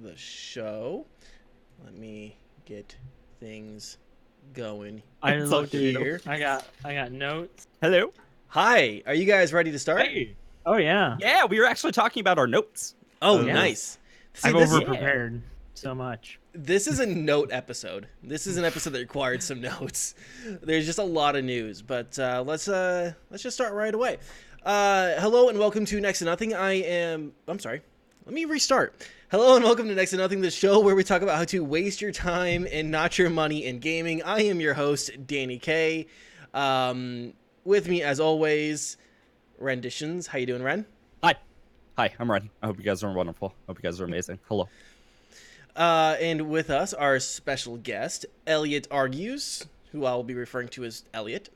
the show. Let me get things going here. I got notes. Hello. Hi, are you guys ready to start? Hey. Oh yeah. Yeah, we were actually talking about our notes. Oh, Yeah. nice. See, I've this, over prepared so much. this is a note episode. This is an episode that required some notes. There's just a lot of news, but let's just start right away. Hello and welcome to Next to Nothing. I'm sorry. Let me restart. Hello and welcome to Next to Nothing, the show where we talk about how to waste your time and not your money in gaming. I am your host, Danny K. With me, as always, Renditions. How you doing, Ren? Hi, I'm Ren. I hope you guys are wonderful. Hope you guys are amazing. Hello. And with us, our special guest, Elliot Argues, who I will be referring to as Elliot.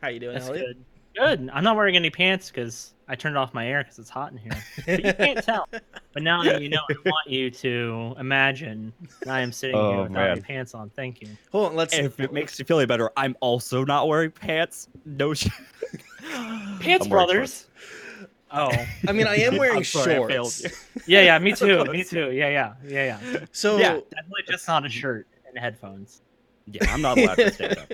How you doing, That's Elliot? Good. I'm not wearing any pants because I turned off my air because it's hot in here. But you can't tell. But now that you know, I want you to imagine that I am sitting here without any pants on. Thank you. Hold on, let's. If it makes you feel any better, I'm also not wearing pants. No Pants brothers. Oh. I mean, I am wearing I'm sorry, I failed shorts. you. Yeah, me too. Me too. Yeah. So Yeah. Definitely just not a shirt and headphones. Yeah, I'm not allowed to stand up.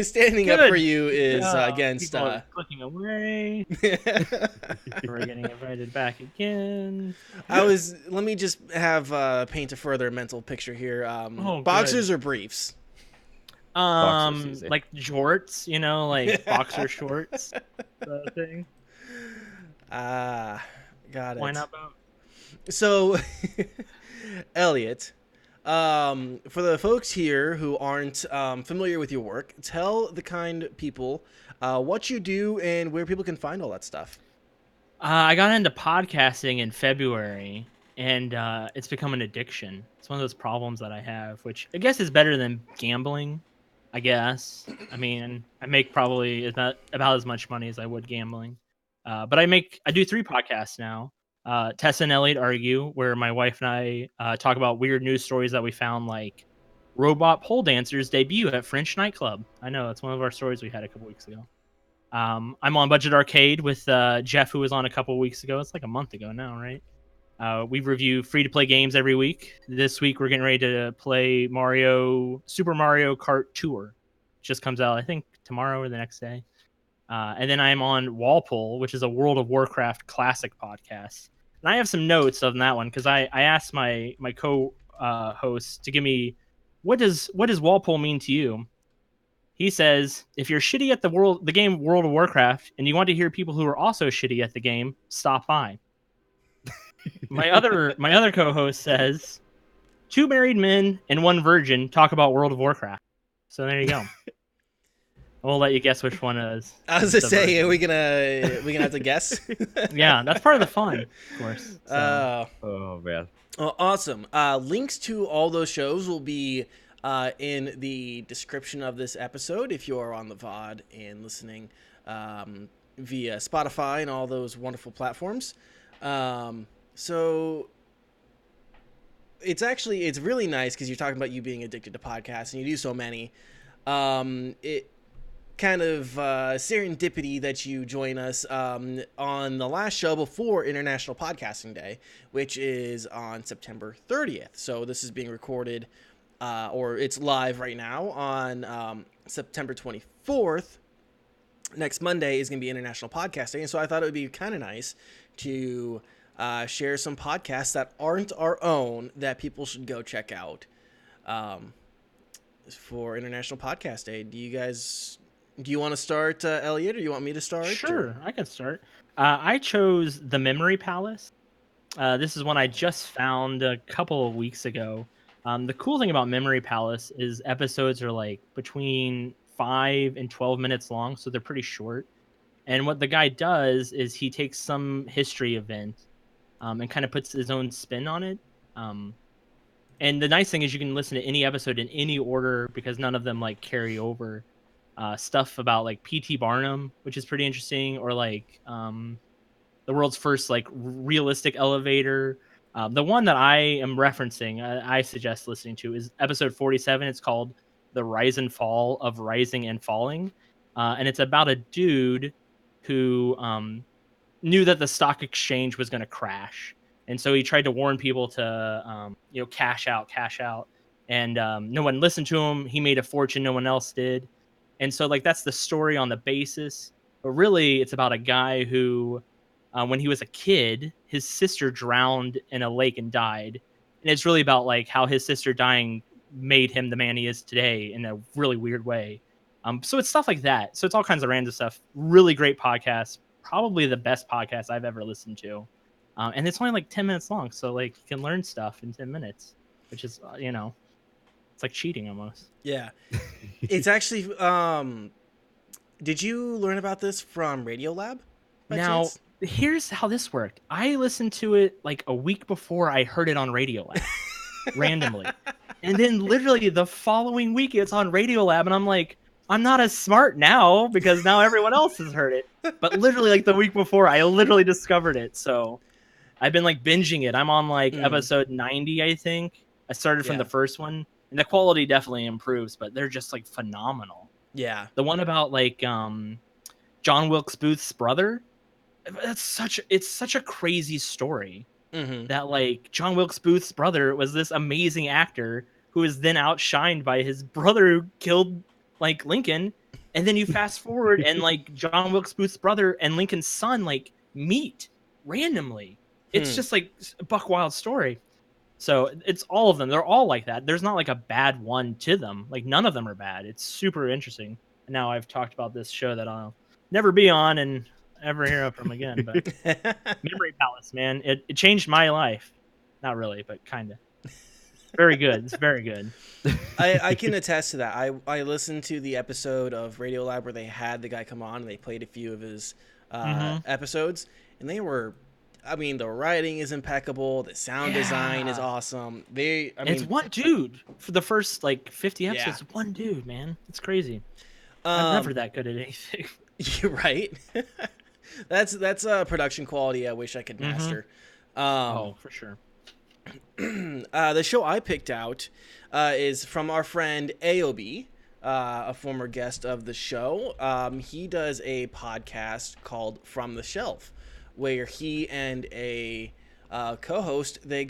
standing up Good. for you is against. People are clicking away. We're getting invited back again. Let me just have paint a further mental picture here. Boxers or briefs? Boxers, easy. Like jorts, like boxer shorts, thing. Got it. Why not both? So, Elliot, for the folks here who aren't familiar with your work, tell the kind people what you do and where people can find all that stuff. I got into podcasting in February, and it's become an addiction. It's one of those problems that I have, which I guess is better than gambling. I guess. I mean, I make probably about as much money as I would gambling. But I do 3 podcasts now. Tessa and Elliot Argue, where my wife and I talk about weird news stories that we found, like robot pole dancers debut at French nightclub. I know, it's one of our stories we had a couple weeks ago. I'm on Budget Arcade with Jeff, who was on a couple weeks ago. It's like a month ago now, right? We review free-to-play games every week. This week, we're getting ready to play Super Mario Kart Tour. It just comes out, I think, tomorrow or the next day. And then I'm on Walpole, which is a World of Warcraft classic podcast. And I have some notes on that one because I asked my co-host to give me, what does Walpole mean to you? He says, if you're shitty at the game World of Warcraft and you want to hear people who are also shitty at the game, stop by. My other co-host says, 2 married men and 1 virgin talk about World of Warcraft. So there you go. We'll let you guess which one it is. I was gonna say, are we gonna have to guess? Yeah, that's part of the fun, of course. So. Oh man. Oh, awesome. Links to all those shows will be in the description of this episode if you are on the VOD and listening via Spotify and all those wonderful platforms. So it's really nice because you're talking about you being addicted to podcasts and you do so many. It kind of serendipity that you join us on the last show before International Podcasting Day, which is on September 30th. So this is being recorded, or it's live right now on September 24th. Next Monday is going to be International Podcast Day, and so I thought it would be kind of nice to share some podcasts that aren't our own that people should go check out for International Podcast Day. Do you want to start, Elliot, or do you want me to start? Sure, I can start. I chose The Memory Palace. This is one I just found a couple of weeks ago. The cool thing about Memory Palace is episodes are like between 5 and 12 minutes long, so they're pretty short. And what the guy does is he takes some history event and kind of puts his own spin on it. And the nice thing is you can listen to any episode in any order because none of them like carry over. Stuff about like P.T. Barnum, which is pretty interesting, or like the world's first like realistic elevator. The one that I am referencing, I suggest listening to, is episode 47. It's called The Rise and Fall of Rising and Falling. And it's about a dude who knew that the stock exchange was going to crash. And so he tried to warn people to, cash out. And no one listened to him. He made a fortune no one else did. And so, like, that's the story on the basis. But really, it's about a guy who, when he was a kid, his sister drowned in a lake and died. And it's really about, like, how his sister dying made him the man he is today in a really weird way. So it's stuff like that. So it's all kinds of random stuff. Really great podcast. Probably the best podcast I've ever listened to. And it's only like 10 minutes long. So, like, you can learn stuff in 10 minutes, which is, it's like cheating almost. Yeah. It's actually, did you learn about this from Radiolab? Now, here's how this worked. I listened to it like a week before I heard it on Radiolab, randomly. And then literally the following week it's on Radiolab, and I'm like, I'm not as smart now because now everyone else has heard it. But literally, like, the week before, I literally discovered it. So I've been, like, binging it. I'm on, like, episode 90, I think. I started from the first one. And the quality definitely improves, but they're just, like, phenomenal. Yeah. The one about, like, John Wilkes Booth's brother, it's such a crazy story. That, like, John Wilkes Booth's brother was this amazing actor who was then outshined by his brother who killed, like, Lincoln. And then you fast forward and, like, John Wilkes Booth's brother and Lincoln's son, like, meet randomly. It's just, like, a buck wild story. So it's all of them. They're all like that. There's not, like, a bad one to them. Like, none of them are bad. It's super interesting. And now I've talked about this show that I'll never be on and ever hear from again. But Memory Palace, man, it changed my life. Not really, but kind of. Very good. It's very good. I can attest to that. I listened to the episode of Radiolab where they had the guy come on and they played a few of his episodes, and they were, I mean, the writing is impeccable. The sound design is awesome. It's one dude for the first, like, 50 episodes. Yeah. One dude, man. It's crazy. I'm never that good at anything. You're right. That's production quality I wish I could master. For sure. The show I picked out is from our friend AOB, a former guest of the show. He does a podcast called From the Shelf, where he and a co-host, they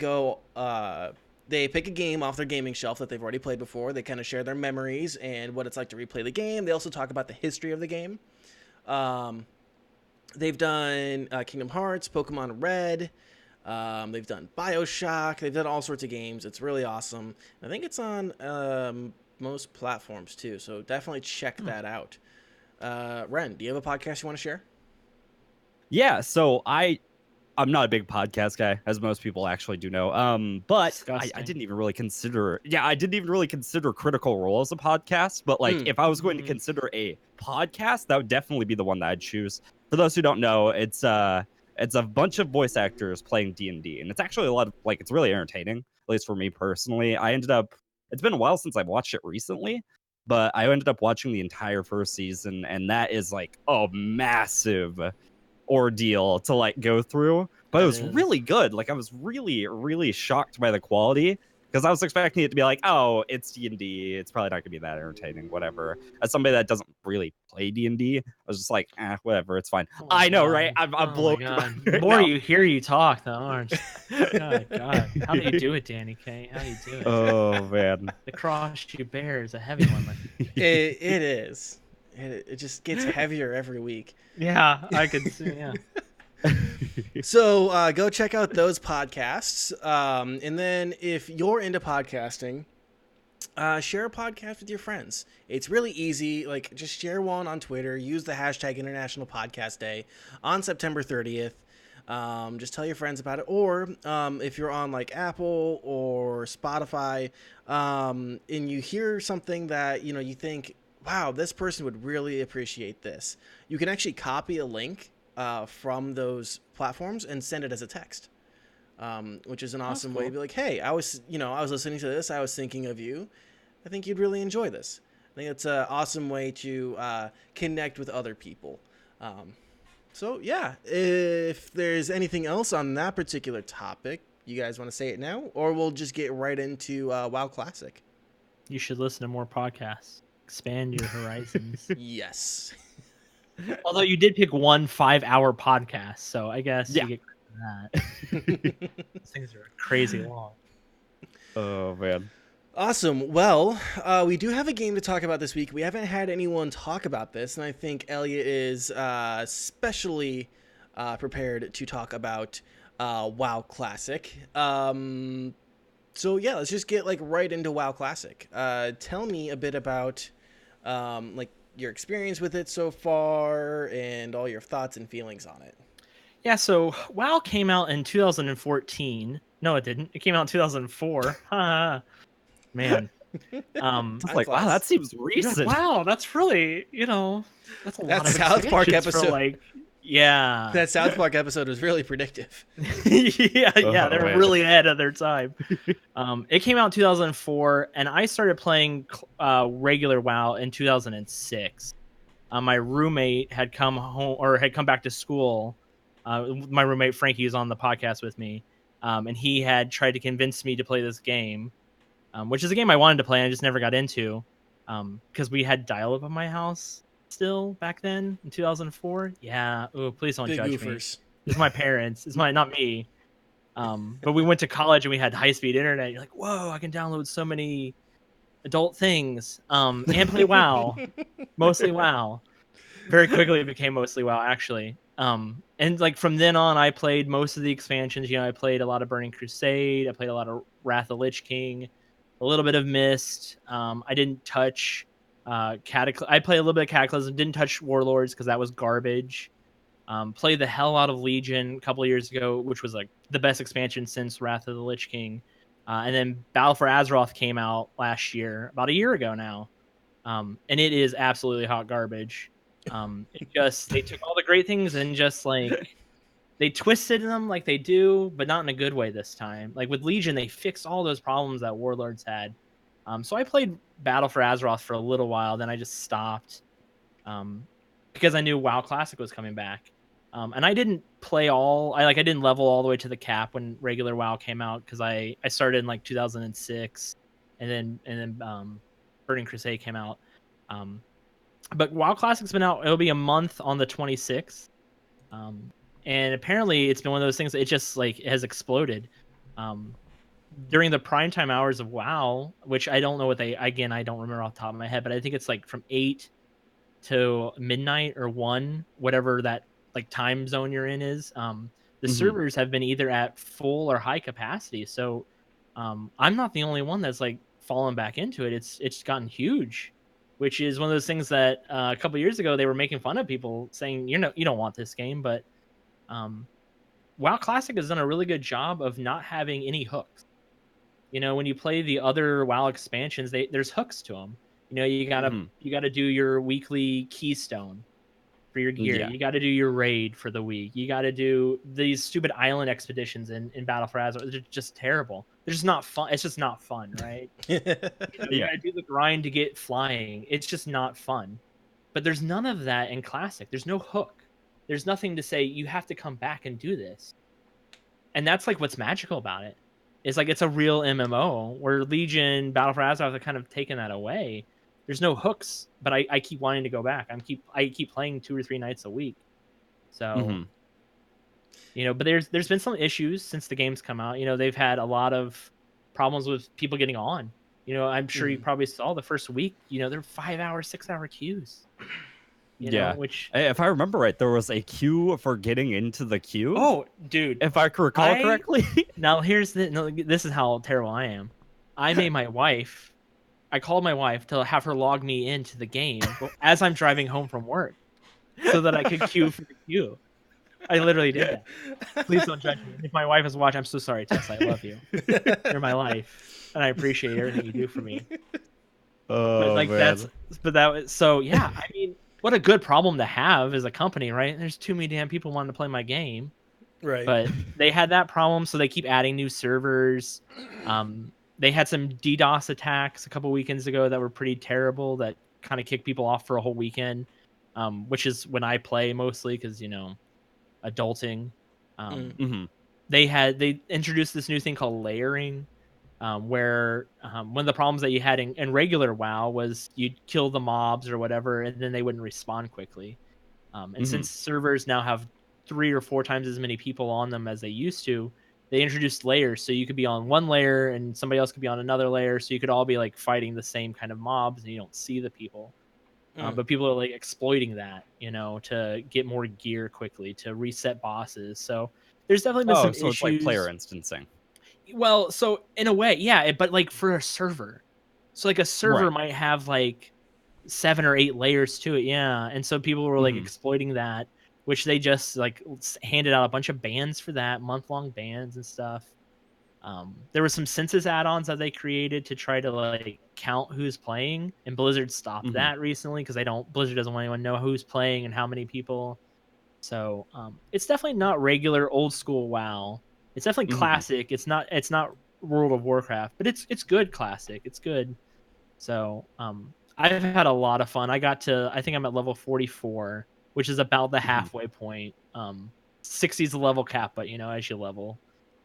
pick a game off their gaming shelf that they've already played before. They kind of share their memories and what it's like to replay the game. They also talk about the history of the game. They've done Kingdom Hearts, Pokemon Red. They've done BioShock. They've done all sorts of games. It's really awesome. I think it's on most platforms too, so definitely check that out. Ren, do you have a podcast you want to share? Yeah, so I'm not a big podcast guy, as most people actually do know. But I didn't even really consider. Yeah, I didn't even really consider Critical Role as a podcast. But, like, if I was going to consider a podcast, that would definitely be the one that I'd choose. For those who don't know, it's a bunch of voice actors playing D&D, and it's actually a lot of, like, it's really entertaining. At least for me personally, it's been a while since I've watched it recently, but I ended up watching the entire first season, and that is, like, a massive ordeal to, like, go through, but it was really good. Like, I was really, really shocked by the quality, because I was expecting it to be like, oh, it's D&D, it's probably not gonna be that entertaining, whatever. As somebody that doesn't really play D&D, I was just like, whatever, it's fine. I know, right? I'm blown. The more you hear you talk, the orange. God, how do you do it, Danny K? How do you do it? Oh man, the cross you bear is a heavy one. It is. It just gets heavier every week. Yeah, I could see. Yeah. So go check out those podcasts. And then if you're into podcasting, share a podcast with your friends. It's really easy. Like, just share one on Twitter. Use the hashtag International Podcast Day on September 30th. Just tell your friends about it. Or if you're on, like, Apple or Spotify, and you hear something that, you think, wow, this person would really appreciate this, you can actually copy a link from those platforms and send it as a text, which is an awesome way to be like, hey, I was listening to this. I was thinking of you. I think you'd really enjoy this. I think it's an awesome way to connect with other people. So yeah, if there's anything else on that particular topic, you guys want to say it now, or we'll just get right into WoW Classic? You should listen to more podcasts. Expand your horizons. Yes. Although you did pick one 5-hour podcast, so I guess you get credit for that. These things are crazy long. Oh man. Awesome. Well, we do have a game to talk about this week. We haven't had anyone talk about this, and I think Elliot is especially prepared to talk about WoW Classic. So yeah, let's just get like right into WoW Classic. Tell me a bit about like your experience with it so far and all your thoughts and feelings on it. Yeah, so WoW came out in 2014. No, it didn't. It came out in 2004. Man. I was like, wow, that seems recent. Wow, that's really, that's a lot of South Park episode. For like, yeah. That South Park episode was really predictive. yeah, they're really ahead of their time. It came out in 2004, and I started playing regular WoW in 2006. My roommate had come home or had come back to school. My roommate Frankie is on the podcast with me, and he had tried to convince me to play this game, which is a game I wanted to play and I just never got into, because we had dial-up in my house still back then in 2004. Yeah. Oh, please don't judge me. It's my parents. It's not me. But we went to college and we had high-speed internet. You're like, whoa, I can download so many adult things and play WoW. Mostly WoW. Very quickly it became mostly WoW, actually. And like from then on, I played most of the expansions. I played a lot of Burning Crusade. I played a lot of Wrath of the Lich King, a little bit of Mist. I didn't touch Cataclysm. I played a little bit of Cataclysm. Didn't touch Warlords because that was garbage. Played the hell out of Legion a couple of years ago, which was like the best expansion since Wrath of the Lich King. And then Battle for Azeroth came out last year, about a year ago now. And it is absolutely hot garbage. They took all the great things and just like they twisted them like they do, but not in a good way this time. Like with Legion, they fixed all those problems that Warlords had. So I played Battle for Azeroth for a little while, then I just stopped because I knew WoW Classic was coming back. And I didn't play I didn't level all the way to the cap when regular WoW came out because I started in like 2006, and then Burning Crusade came out. But WoW Classic's been out. It'll be a month on the 26th. And apparently it's been one of those things that it just like it has exploded. During the primetime hours of WoW, which I don't know what I don't remember off the top of my head, but I think it's like from 8 to midnight or 1, whatever that like time zone you're in is. The servers have been either at full or high capacity. So I'm not the only one that's like fallen back into it. It's gotten huge, which is one of those things that a couple of years ago they were making fun of people saying, you don't want this game, but WoW Classic has done a really good job of not having any hooks. When you play the other WoW expansions, there's hooks to them. You gotta do your weekly keystone for your gear. Yeah. You got to do your raid for the week. You got to do these stupid island expeditions in Battle for Azeroth. They're just terrible. They're just not fun. It's just not fun, right? You got to do the grind to get flying. It's just not fun. But there's none of that in Classic. There's no hook. There's nothing to say you have to come back and do this. And that's like what's magical about it. It's like it's a real MMO where Legion, Battle for Azeroth have kind of taken that away. There's no hooks, but I keep wanting to go back. I keep playing 2 or 3 nights a week. So, but there's been some issues since the game's come out. They've had a lot of problems with people getting on. I'm sure you probably saw the first week. There were 5-hour, 6-hour queues. Which if I remember right, there was a queue for getting into the queue. Oh, dude! If I recall correctly. Now this is how terrible I am. I called my wife to have her log me into the game as I'm driving home from work so that I could queue for the queue. I literally did that. Please don't judge me. If my wife is watching, I'm so sorry, Tess. I love you. You're my life, and I appreciate everything you do for me. Oh, man. Yeah, I mean, what a good problem to have as a company, right? There's too many damn people wanting to play my game. Right. But they had that problem, so they keep adding new servers. They had some DDoS attacks a couple weekends ago that were pretty terrible that kind of kicked people off for a whole weekend, which is when I play mostly because, adulting. They introduced this new thing called layering, where one of the problems that you had in regular WoW was you'd kill the mobs or whatever, and then they wouldn't respawn quickly. Since servers now have 3 or 4 times as many people on them as they used to, they introduced layers, so you could be on one layer and somebody else could be on another layer, so you could all be like fighting the same kind of mobs and you don't see the people. But people are like exploiting that, to get more gear quickly, to reset bosses. So there's definitely been some so issues. it's like player instancing. Well, so in a way, yeah, but like for a server. So like a server Right. might have like 7 or 8 layers to it, yeah. And so people were like exploiting that, which they just like handed out a bunch of bans for that, month-long bans and stuff. There was some census add-ons that they created to try to like count who's playing, and Blizzard stopped that recently because Blizzard doesn't want anyone to know who's playing and how many people. So it's definitely not regular old school WoW. It's definitely classic. It's not World of Warcraft, but it's good classic. It's good. So I've had a lot of fun. I think I'm at level 44, which is about the halfway point. 60 is the level cap, but as you level,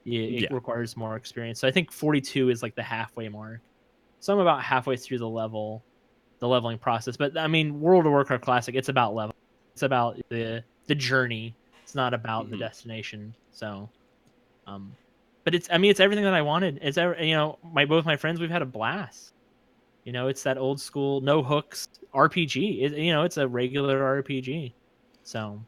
it requires more experience. So I think 42 is like the halfway mark. So I'm about halfway through the leveling process. But I mean, World of Warcraft Classic, it's about level. It's about the journey. It's not about the destination. So, but it's everything that I wanted. It's both my friends, we've had a blast. It's that old school no hooks RPG. It's a regular RPG. So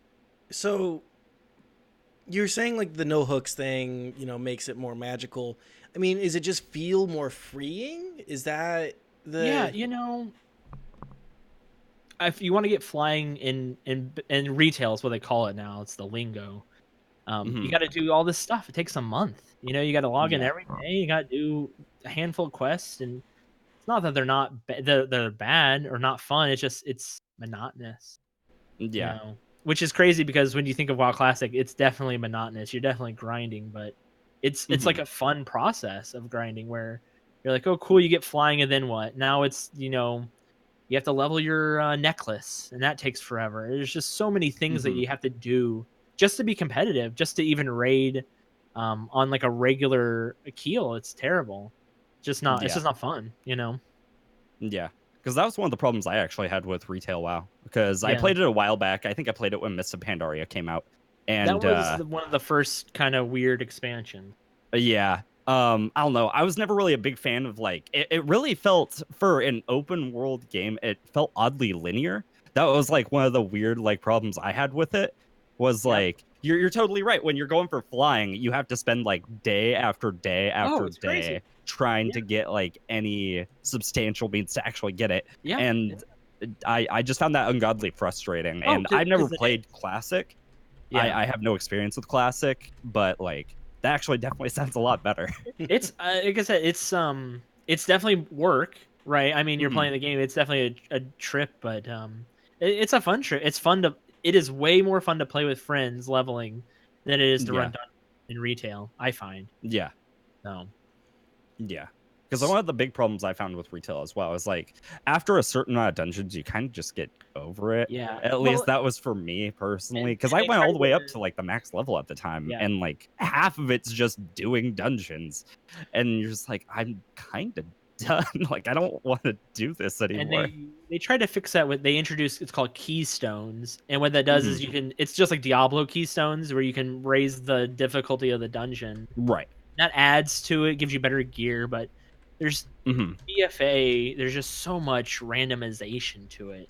you're saying like the no hooks thing, makes it more magical. I mean, is it just feel more freeing? Is that the if you want to get flying in retail is what they call it now. It's the lingo. You got to do all this stuff. It takes a month. You got to log in every day. You got to do a handful of quests, and it's not that they're not they're bad or not fun. It's just it's monotonous. Yeah. Which is crazy because when you think of WoW Classic, it's definitely monotonous. You're definitely grinding, but it's like a fun process of grinding where you're like, oh, cool, you get flying, and then what? Now it's you have to level your necklace, and that takes forever. There's just so many things that you have to do just to be competitive, just to even raid on like a regular keel. It's terrible. It's just not fun, Yeah. Because that was one of the problems I actually had with retail WoW. Because I played it a while back. I think I played it when Mists of Pandaria came out. And that was one of the first kind of weird expansions. Yeah. I don't know. I was never really a big fan of like it really felt for an open world game, it felt oddly linear. That was like one of the weird like problems I had with it was like you're totally right. When you're going for flying, you have to spend like day after day after day crazy. trying to get like any substantial means to actually get it. Yeah. And I just found that ungodly frustrating. And I've never played Classic. Yeah. I have no experience with Classic, but like that actually definitely sounds a lot better. It's like I said, it's definitely work, right? I mean, you're playing the game. It's definitely a trip, but it's a fun trip. It is way more fun to play with friends leveling than it is to run in retail, I find. Yeah. So. Yeah. Because one of the big problems I found with retail as well is like after a certain amount of dungeons, you kind of just get over it. Yeah. At least that was for me personally. Because I went all the way up to like the max level at the time. Yeah. And like half of it's just doing dungeons. And you're just like, I'm kind of done. Like I don't want to do this anymore. And they tried to fix that with they introduced it's called keystones. And what that does is it's just like Diablo keystones where you can raise the difficulty of the dungeon. Right. That adds to it, gives you better gear, but there's BFA, there's just so much randomization to it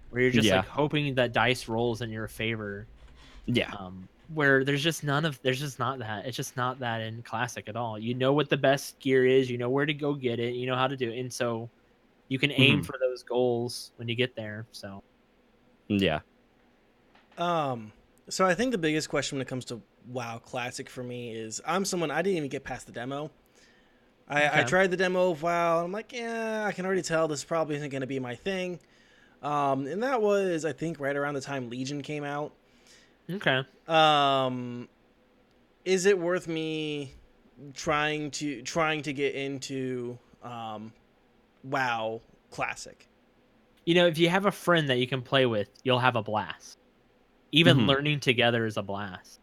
where you're just like hoping that dice rolls in your favor. Yeah. Where there's just not that. It's just not that in Classic at all. You know what the best gear is, you know where to go get it, you know how to do it, and so you can aim for those goals when you get there. So yeah. So I think the biggest question when it comes to WoW Classic for me is I didn't even get past the demo. I tried the demo of WoW, and I'm like, I can already tell this probably isn't going to be my thing. And that was, I think, right around the time Legion came out. Okay. Is it worth me trying to get into WoW Classic? If you have a friend that you can play with, you'll have a blast. Even learning together is a blast.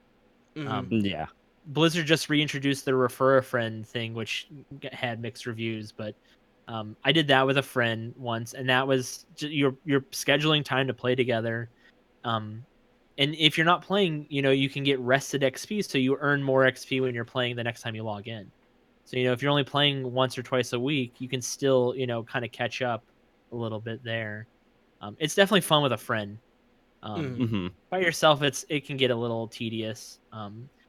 Yeah. Blizzard just reintroduced the refer a friend thing, which had mixed reviews, but I did that with a friend once, and that was you're scheduling time to play together. And if you're not playing, you can get rested XP, so you earn more XP when you're playing the next time you log in. So, if you're only playing once or twice a week, you can still, kind of catch up a little bit there. It's definitely fun with a friend. By yourself, it can get a little tedious.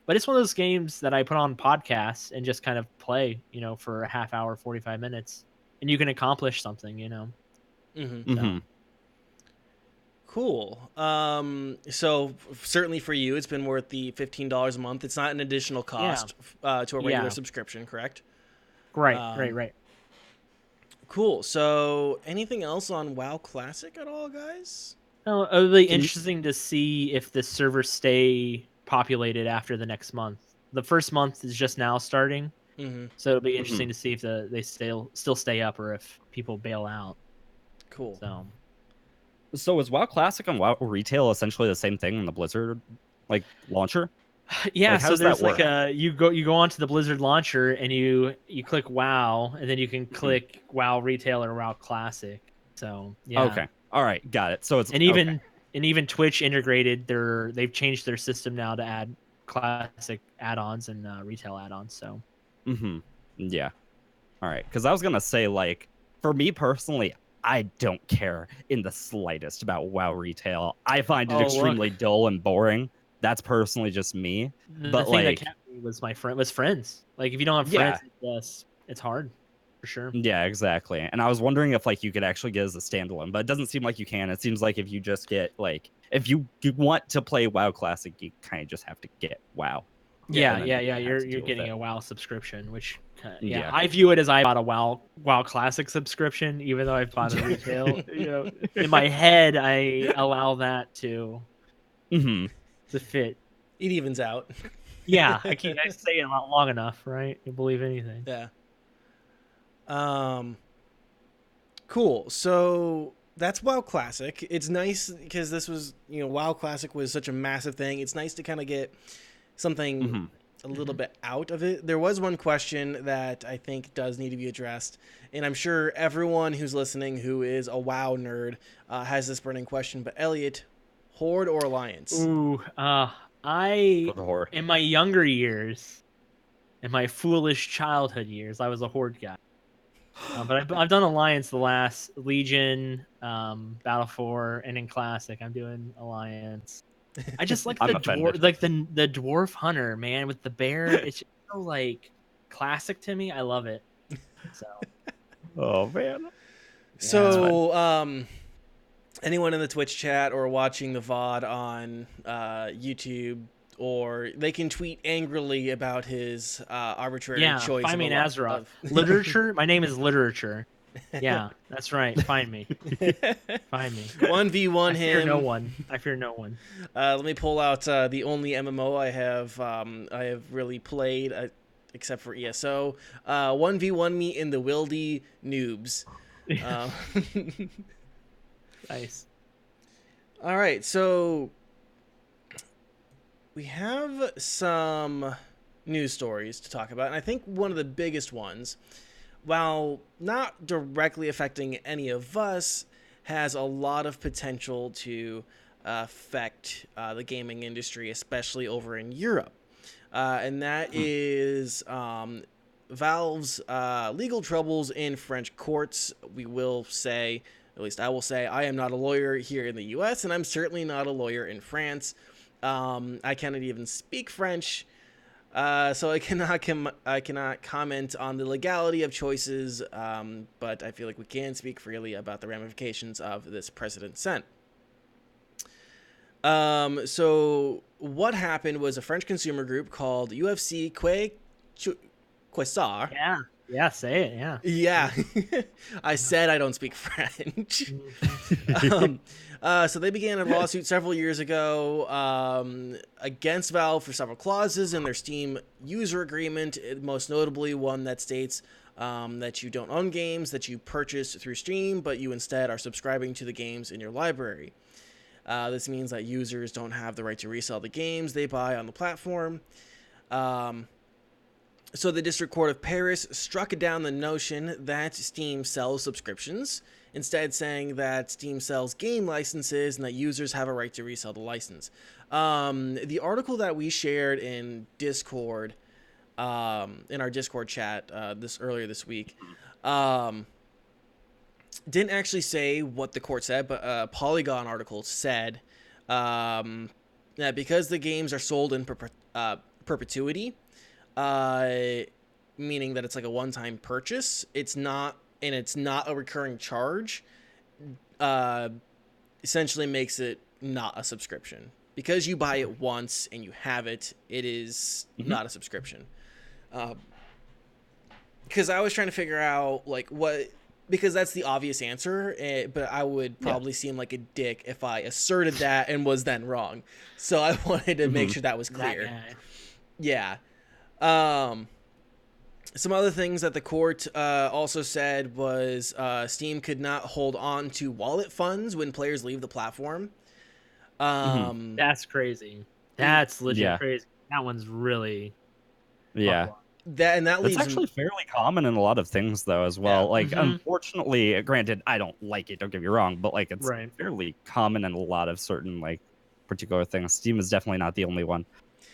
But it's one of those games that I put on podcasts and just kind of play, for a half hour, 45 minutes, and you can accomplish something. So. Cool. So certainly for you, it's been worth the $15 a month. It's not an additional cost to a regular subscription, correct? Right. Cool. So anything else on WoW Classic at all, guys? No, it'll be interesting to see if the servers stay populated after the next month. The first month is just now starting, so it'll be interesting to see if they still stay up or if people bail out. Cool. So is WoW Classic and WoW Retail essentially the same thing on the Blizzard launcher? Yeah, so there's you go onto the Blizzard launcher and you click WoW, and then you can click WoW Retail or WoW Classic. So yeah. Okay. All right, got it. So it's even Twitch integrated they've changed their system now to add Classic add-ons and retail add-ons. So. Yeah. All right, because I was gonna say for me personally, I don't care in the slightest about WoW Retail. I find it extremely dull and boring. That's personally just me. The thing that kept me was friends. If you don't have friends, it's hard for sure. Yeah, exactly. And I was wondering if you could actually get as a standalone, but it doesn't seem like you can. It seems like if you just get if you want to play WoW Classic, you kind of just have to get WoW. Yeah. You're getting a WoW subscription, which I view it as I bought a WoW Classic subscription, even though I've bought a retail. In my head, I allow that to fit. It evens out. Yeah, I say it not long enough, right? You believe anything. Yeah. Cool. So that's WoW Classic. It's nice because this was, WoW Classic was such a massive thing. It's nice to kind of get something a little bit out of it. There was one question that I think does need to be addressed, and I'm sure everyone who's listening who is a WoW nerd has this burning question. But Elliot, Horde or Alliance? Ooh, in my younger years, in my foolish childhood years, I was a Horde guy. But I've done Alliance the last Legion, Battle 4, and in Classic I'm doing Alliance. I just like the dwarf hunter, man, with the bear. It's just so classic to me. I love it. So. Oh man. So anyone in the Twitch chat or watching the VOD on YouTube, or they can tweet angrily about his arbitrary choice. Find me in Azeroth. Literature. My name is Literature. Yeah, that's right. Find me. Find me. 1v1 him. I fear no one. Let me pull out the only MMO I have really played, except for ESO. 1v1 me in the Wildy Noobs. Nice. All right, so we have some news stories to talk about, and I think one of the biggest ones, while not directly affecting any of us, has a lot of potential to affect the gaming industry, especially over in Europe. And that is Valve's legal troubles in French courts. We will say, at least I will say, I am not a lawyer here in the US, and I'm certainly not a lawyer in France. I cannot even speak French. So I cannot comment on the legality of choices, but I feel like we can speak freely about the ramifications of this precedent sent. So what happened was a French consumer group called UFC Quasar. Yeah, say it, yeah. Yeah. I said I don't speak French. So they began a lawsuit several years ago against Valve for several clauses in their Steam user agreement, most notably one that states that you don't own games that you purchase through Steam, but you instead are subscribing to the games in your library. This means that users don't have the right to resell the games they buy on the platform. So the District Court of Paris struck down the notion that Steam sells subscriptions, instead saying that Steam sells game licenses and that users have a right to resell the license. The article that we shared in Discord, in our Discord chat earlier this week, didn't actually say what the court said, but a Polygon article said that because the games are sold in perpetuity, meaning that it's like a one-time purchase, it's not a recurring charge, essentially makes it not a subscription. Because you buy it once and you have it, it is not a subscription. Because I was trying to figure out like because that's the obvious answer, but I would probably seem like a dick if I asserted that and was then wrong. So I wanted to make sure that was clear. Yeah. Some other things that the court also said was Steam could not hold on to wallet funds when players leave the platform. That's crazy. That's legit crazy. That one's really That leaves actually fairly common in a lot of things though as well. Like unfortunately, granted, I don't like it, don't get me wrong, but like it's fairly common in a lot of certain like particular things. Steam is definitely not the only one.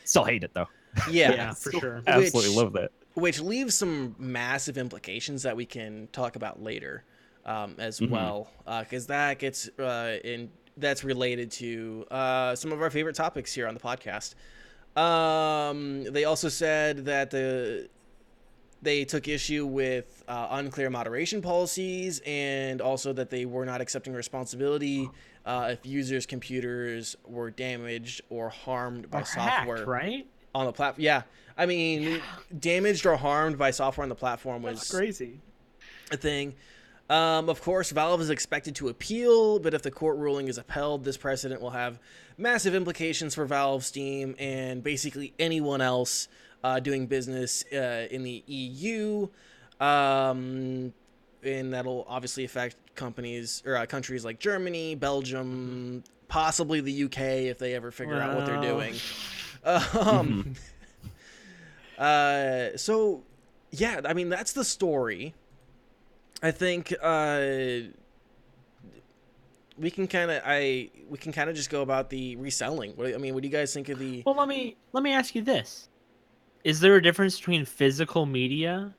Still hate it though. Yeah, for sure. Absolutely love that. Which leaves some massive implications that we can talk about later, as well, because that gets that's related to some of our favorite topics here on the podcast. They also said that they took issue with unclear moderation policies, and also that they were not accepting responsibility if users' computers were damaged or harmed by software on the platform. Yeah, I mean, damaged or harmed by software on the platform was crazy. A thing. Of course, Valve is expected to appeal, but if the court ruling is upheld, this precedent will have massive implications for Valve, Steam, and basically anyone else doing business in the EU. And that'll obviously affect companies or countries like Germany, Belgium, possibly the UK if they ever figure out what they're doing. So, yeah, I mean, that's the story. I think we can kind of just go about the reselling. What do you guys think of the? Well, let me ask you this: is there a difference between physical media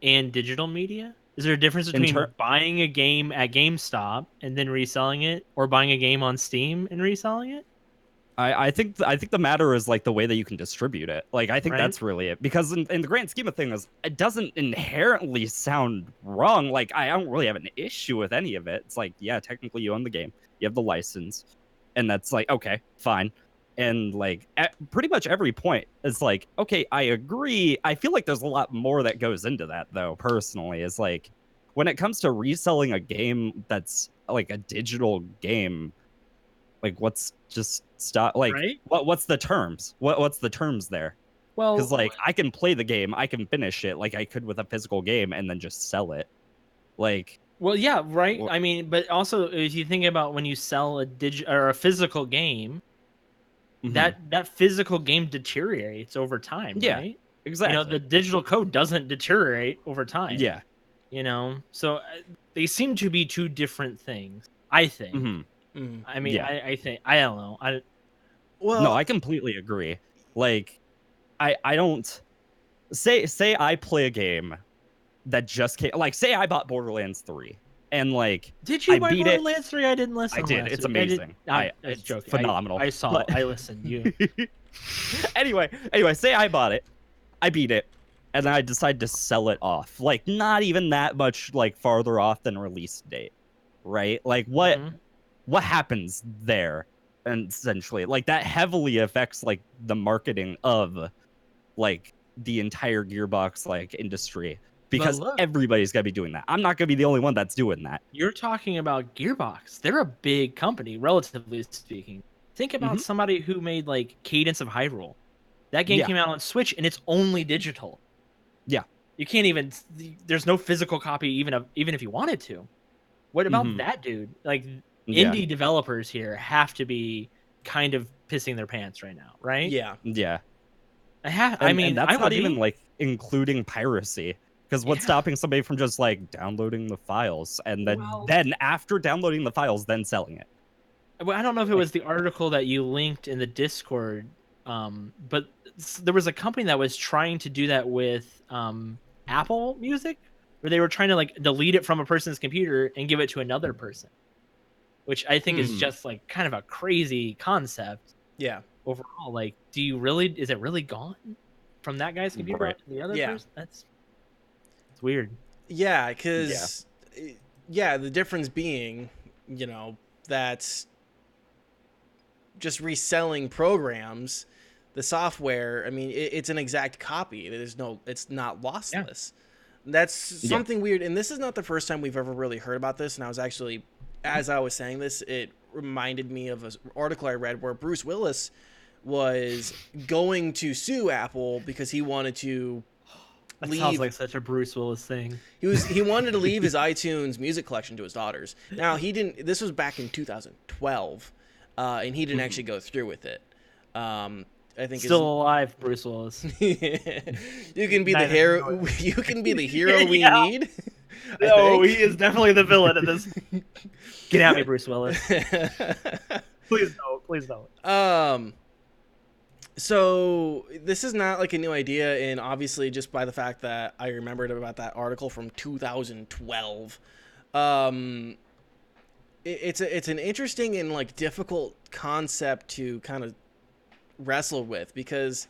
and digital media? Is there a difference between buying a game at GameStop and then reselling it, or buying a game on Steam and reselling it? I think the matter is like the way that you can distribute it. Like I think that's really it, because in the grand scheme of things, it doesn't inherently sound wrong. Like I don't really have an issue with any of it. It's like, yeah, technically you own the game, you have the license, and that's like, okay, fine. And like at pretty much every point, it's like, okay, I agree. I feel like there's a lot more that goes into that though. Personally, is like when it comes to reselling a game that's like a digital game. Like, what's just stop? Like, what's the terms? What's the terms there? Well, because like I can play the game, I can finish it like I could with a physical game, and then just sell it. Like, well, yeah, right. I mean, but also if you think about when you sell a a physical game, that physical game deteriorates over time. Yeah, right? Exactly. You know, the digital code doesn't deteriorate over time. Yeah. You know, so they seem to be two different things. I think. I mean, I think I don't know. No, I completely agree. Like, I don't say I play a game that just came. Like, say I bought Borderlands 3, and like, did you buy Borderlands 3? I didn't listen. I did. It's amazing. I was joking. Phenomenal. I saw it. I listened. You. Anyway, say I bought it, I beat it, and then I decide to sell it off. Like, not even that much like farther off than release date, right? Like, what happens there? And essentially, like that heavily affects like the marketing of like the entire Gearbox like industry, because everybody's got to be doing that. I'm not going to be the only one that's doing that. You're talking about Gearbox. They're a big company, relatively speaking. Think about somebody who made like Cadence of Hyrule. That game came out on Switch and it's only digital. Yeah. You can't even, there's no physical copy even if you wanted to. What about that dude? Like, indie developers here have to be kind of pissing their pants right now, right? Yeah. Yeah. I mean, that's not even like including piracy. Because what's stopping somebody from just like downloading the files and then after downloading the files, then selling it? Well, I don't know if it was the article that you linked in the Discord, but there was a company that was trying to do that with Apple Music, where they were trying to like delete it from a person's computer and give it to another person, which I think is just like kind of a crazy concept. Yeah. Overall, like, is it really gone from that guy's computer to the other person? It's weird. Yeah, because the difference being, that's just reselling programs, the software. I mean, it's an exact copy. It's not lossless. Yeah. That's something weird. And this is not the first time we've ever really heard about this. And I was actually, as I was saying this, it reminded me of an article I read where Bruce Willis was going to sue Apple because he wanted to leave. Sounds like such a Bruce Willis thing. He wanted to leave his iTunes music collection to his daughters. Now he didn't. This was back in 2012, and he didn't actually go through with it. I think still alive, Bruce Willis. You can be the hero. You can be the hero we need. No, he is definitely the villain of this. Get at me, Bruce Willis. Please don't. Please don't. So this is not like a new idea, and obviously just by the fact that I remembered about that article from 2012, it's an interesting and like difficult concept to kind of wrestle with, because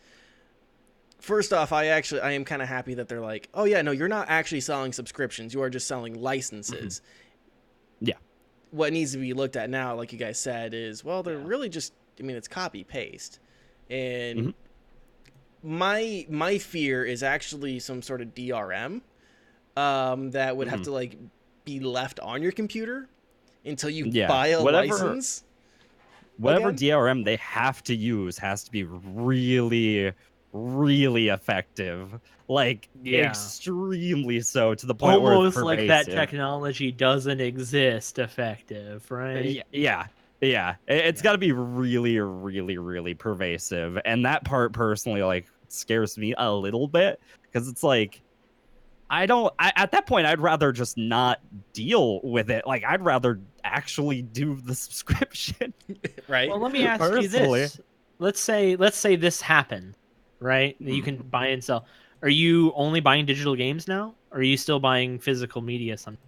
first off, I am kind of happy that they're like, oh yeah, no, you're not actually selling subscriptions, you are just selling licenses. Yeah. What needs to be looked at now, like you guys said, is, well, they're really just, I mean, it's copy paste. And my fear is actually some sort of DRM that would have to like be left on your computer until you buy a license. Whatever DRM they have to use has to be really, really effective. Like extremely so, to the point where it's pervasive. Like that technology doesn't exist effective, right? Yeah, it's got to be really, really, really pervasive. And that part personally, like, scares me a little bit, because it's like, at that point, I'd rather just not deal with it. Like, I'd rather actually do the subscription. Right. Well, let me ask you this. Let's say this happened, right? You can buy and sell. Are you only buying digital games now? Or are you still buying physical media sometimes?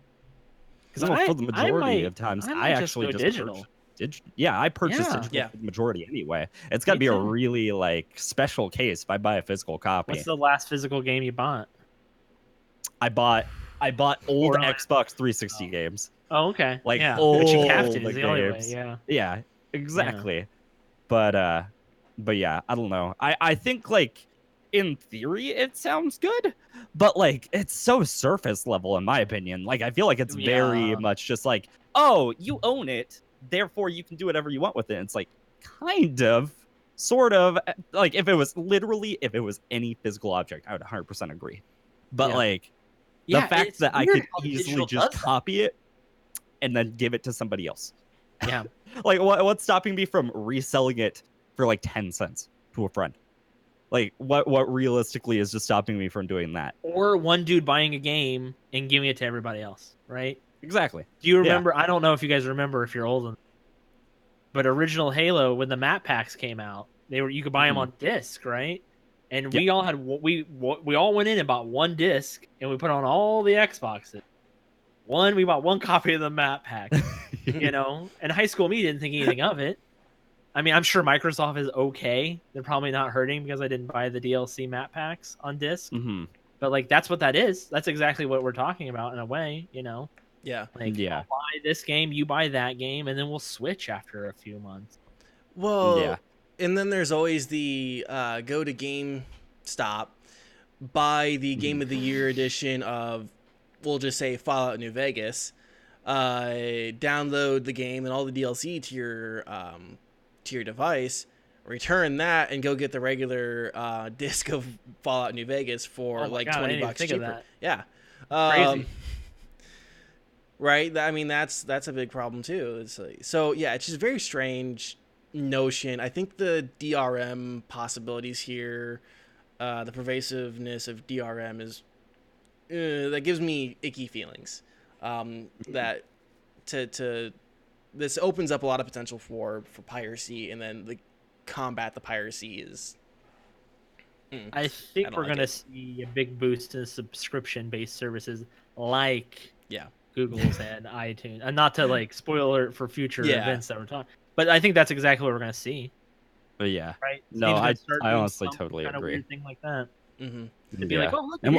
Because for the majority of times, I actually just digital. I purchased digital for the majority anyway. It's got to be a really like special case if I buy a physical copy. What's the last physical game you bought? I bought old Xbox 360 games. Oh, okay. Like old but you have to, is the only way, yeah, exactly. Yeah. But yeah, I don't know. I think like in theory it sounds good, but like it's so surface level in my opinion. Like I feel like it's very much just like, oh, you own it, therefore you can do whatever you want with it. It's like kind of, sort of, like if it was any physical object, I would 100% agree. But like the fact that I could easily just copy it and then give it to somebody else. Yeah. Like what's stopping me from reselling it for like 10 cents to a friend? Like what realistically is just stopping me from doing that? Or one dude buying a game and giving it to everybody else, right? Exactly. Do you remember? I don't know if you guys remember, if you're old enough, but original Halo, when the map packs came out, you could buy them on disc, right? And we all we all went in and bought one disc, and we put on all the Xboxes. We bought one copy of the map pack, And high school me didn't think anything of it. I mean, I'm sure Microsoft is okay. They're probably not hurting because I didn't buy the DLC map packs on disc. But like, that's what that is. That's exactly what we're talking about in a way, Yeah. Like, I'll buy this game, you buy that game, and then we'll switch after a few months. Well, and then there's always the go to GameStop, buy the Game of the Year edition of, we'll just say, Fallout New Vegas, download the game and all the DLC to your device, return that, and go get the regular disc of Fallout New Vegas for like $20 cheaper. Yeah. Crazy. Right? I mean, that's a big problem too. It's like, so yeah, it's just a very strange notion. I think the DRM possibilities here the pervasiveness of DRM is that gives me icky feelings. That to this opens up a lot of potential for piracy, and then the combat the piracy is. I think we're gonna see a big boost in subscription-based services like Google's and iTunes, and not to like spoil alert for future events that we're talking, but I think that's exactly what we're gonna see. But yeah, right? No, I honestly totally agree. Weird thing like that. Mm-hmm. It'd be like, oh look, and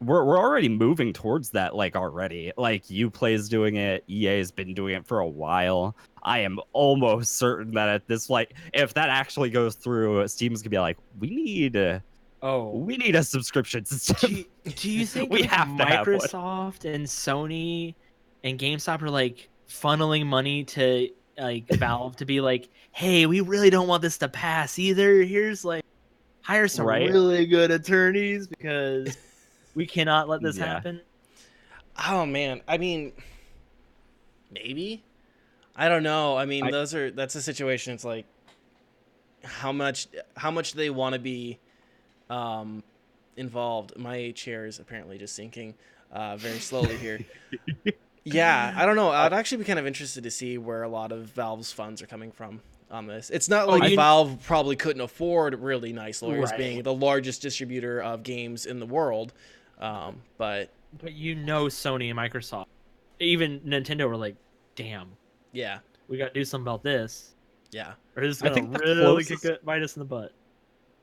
we're already moving towards that, like already. Like Uplay's doing it, EA's been doing it for a while. I am almost certain that at this, like, if that actually goes through, Steam's gonna be like, we need a subscription system. Do you think we like, have to Microsoft and Sony and GameStop are like funneling money to like Valve to be like, hey, we really don't want this to pass either. Here's like, hire some really good attorneys because we cannot let this happen. Oh man, I mean, maybe. I don't know. I mean, that's a situation. It's like how much do they want to be involved? My chair is apparently just sinking very slowly here. Yeah, I don't know. I'd actually be kind of interested to see where a lot of Valve's funds are coming from on this. It's not like Valve probably couldn't afford really nice lawyers, being the largest distributor of games in the world. But you know, Sony and Microsoft, even Nintendo, were like, "Damn, we got to do something about this." Yeah, or this is gonna really bite us in the butt.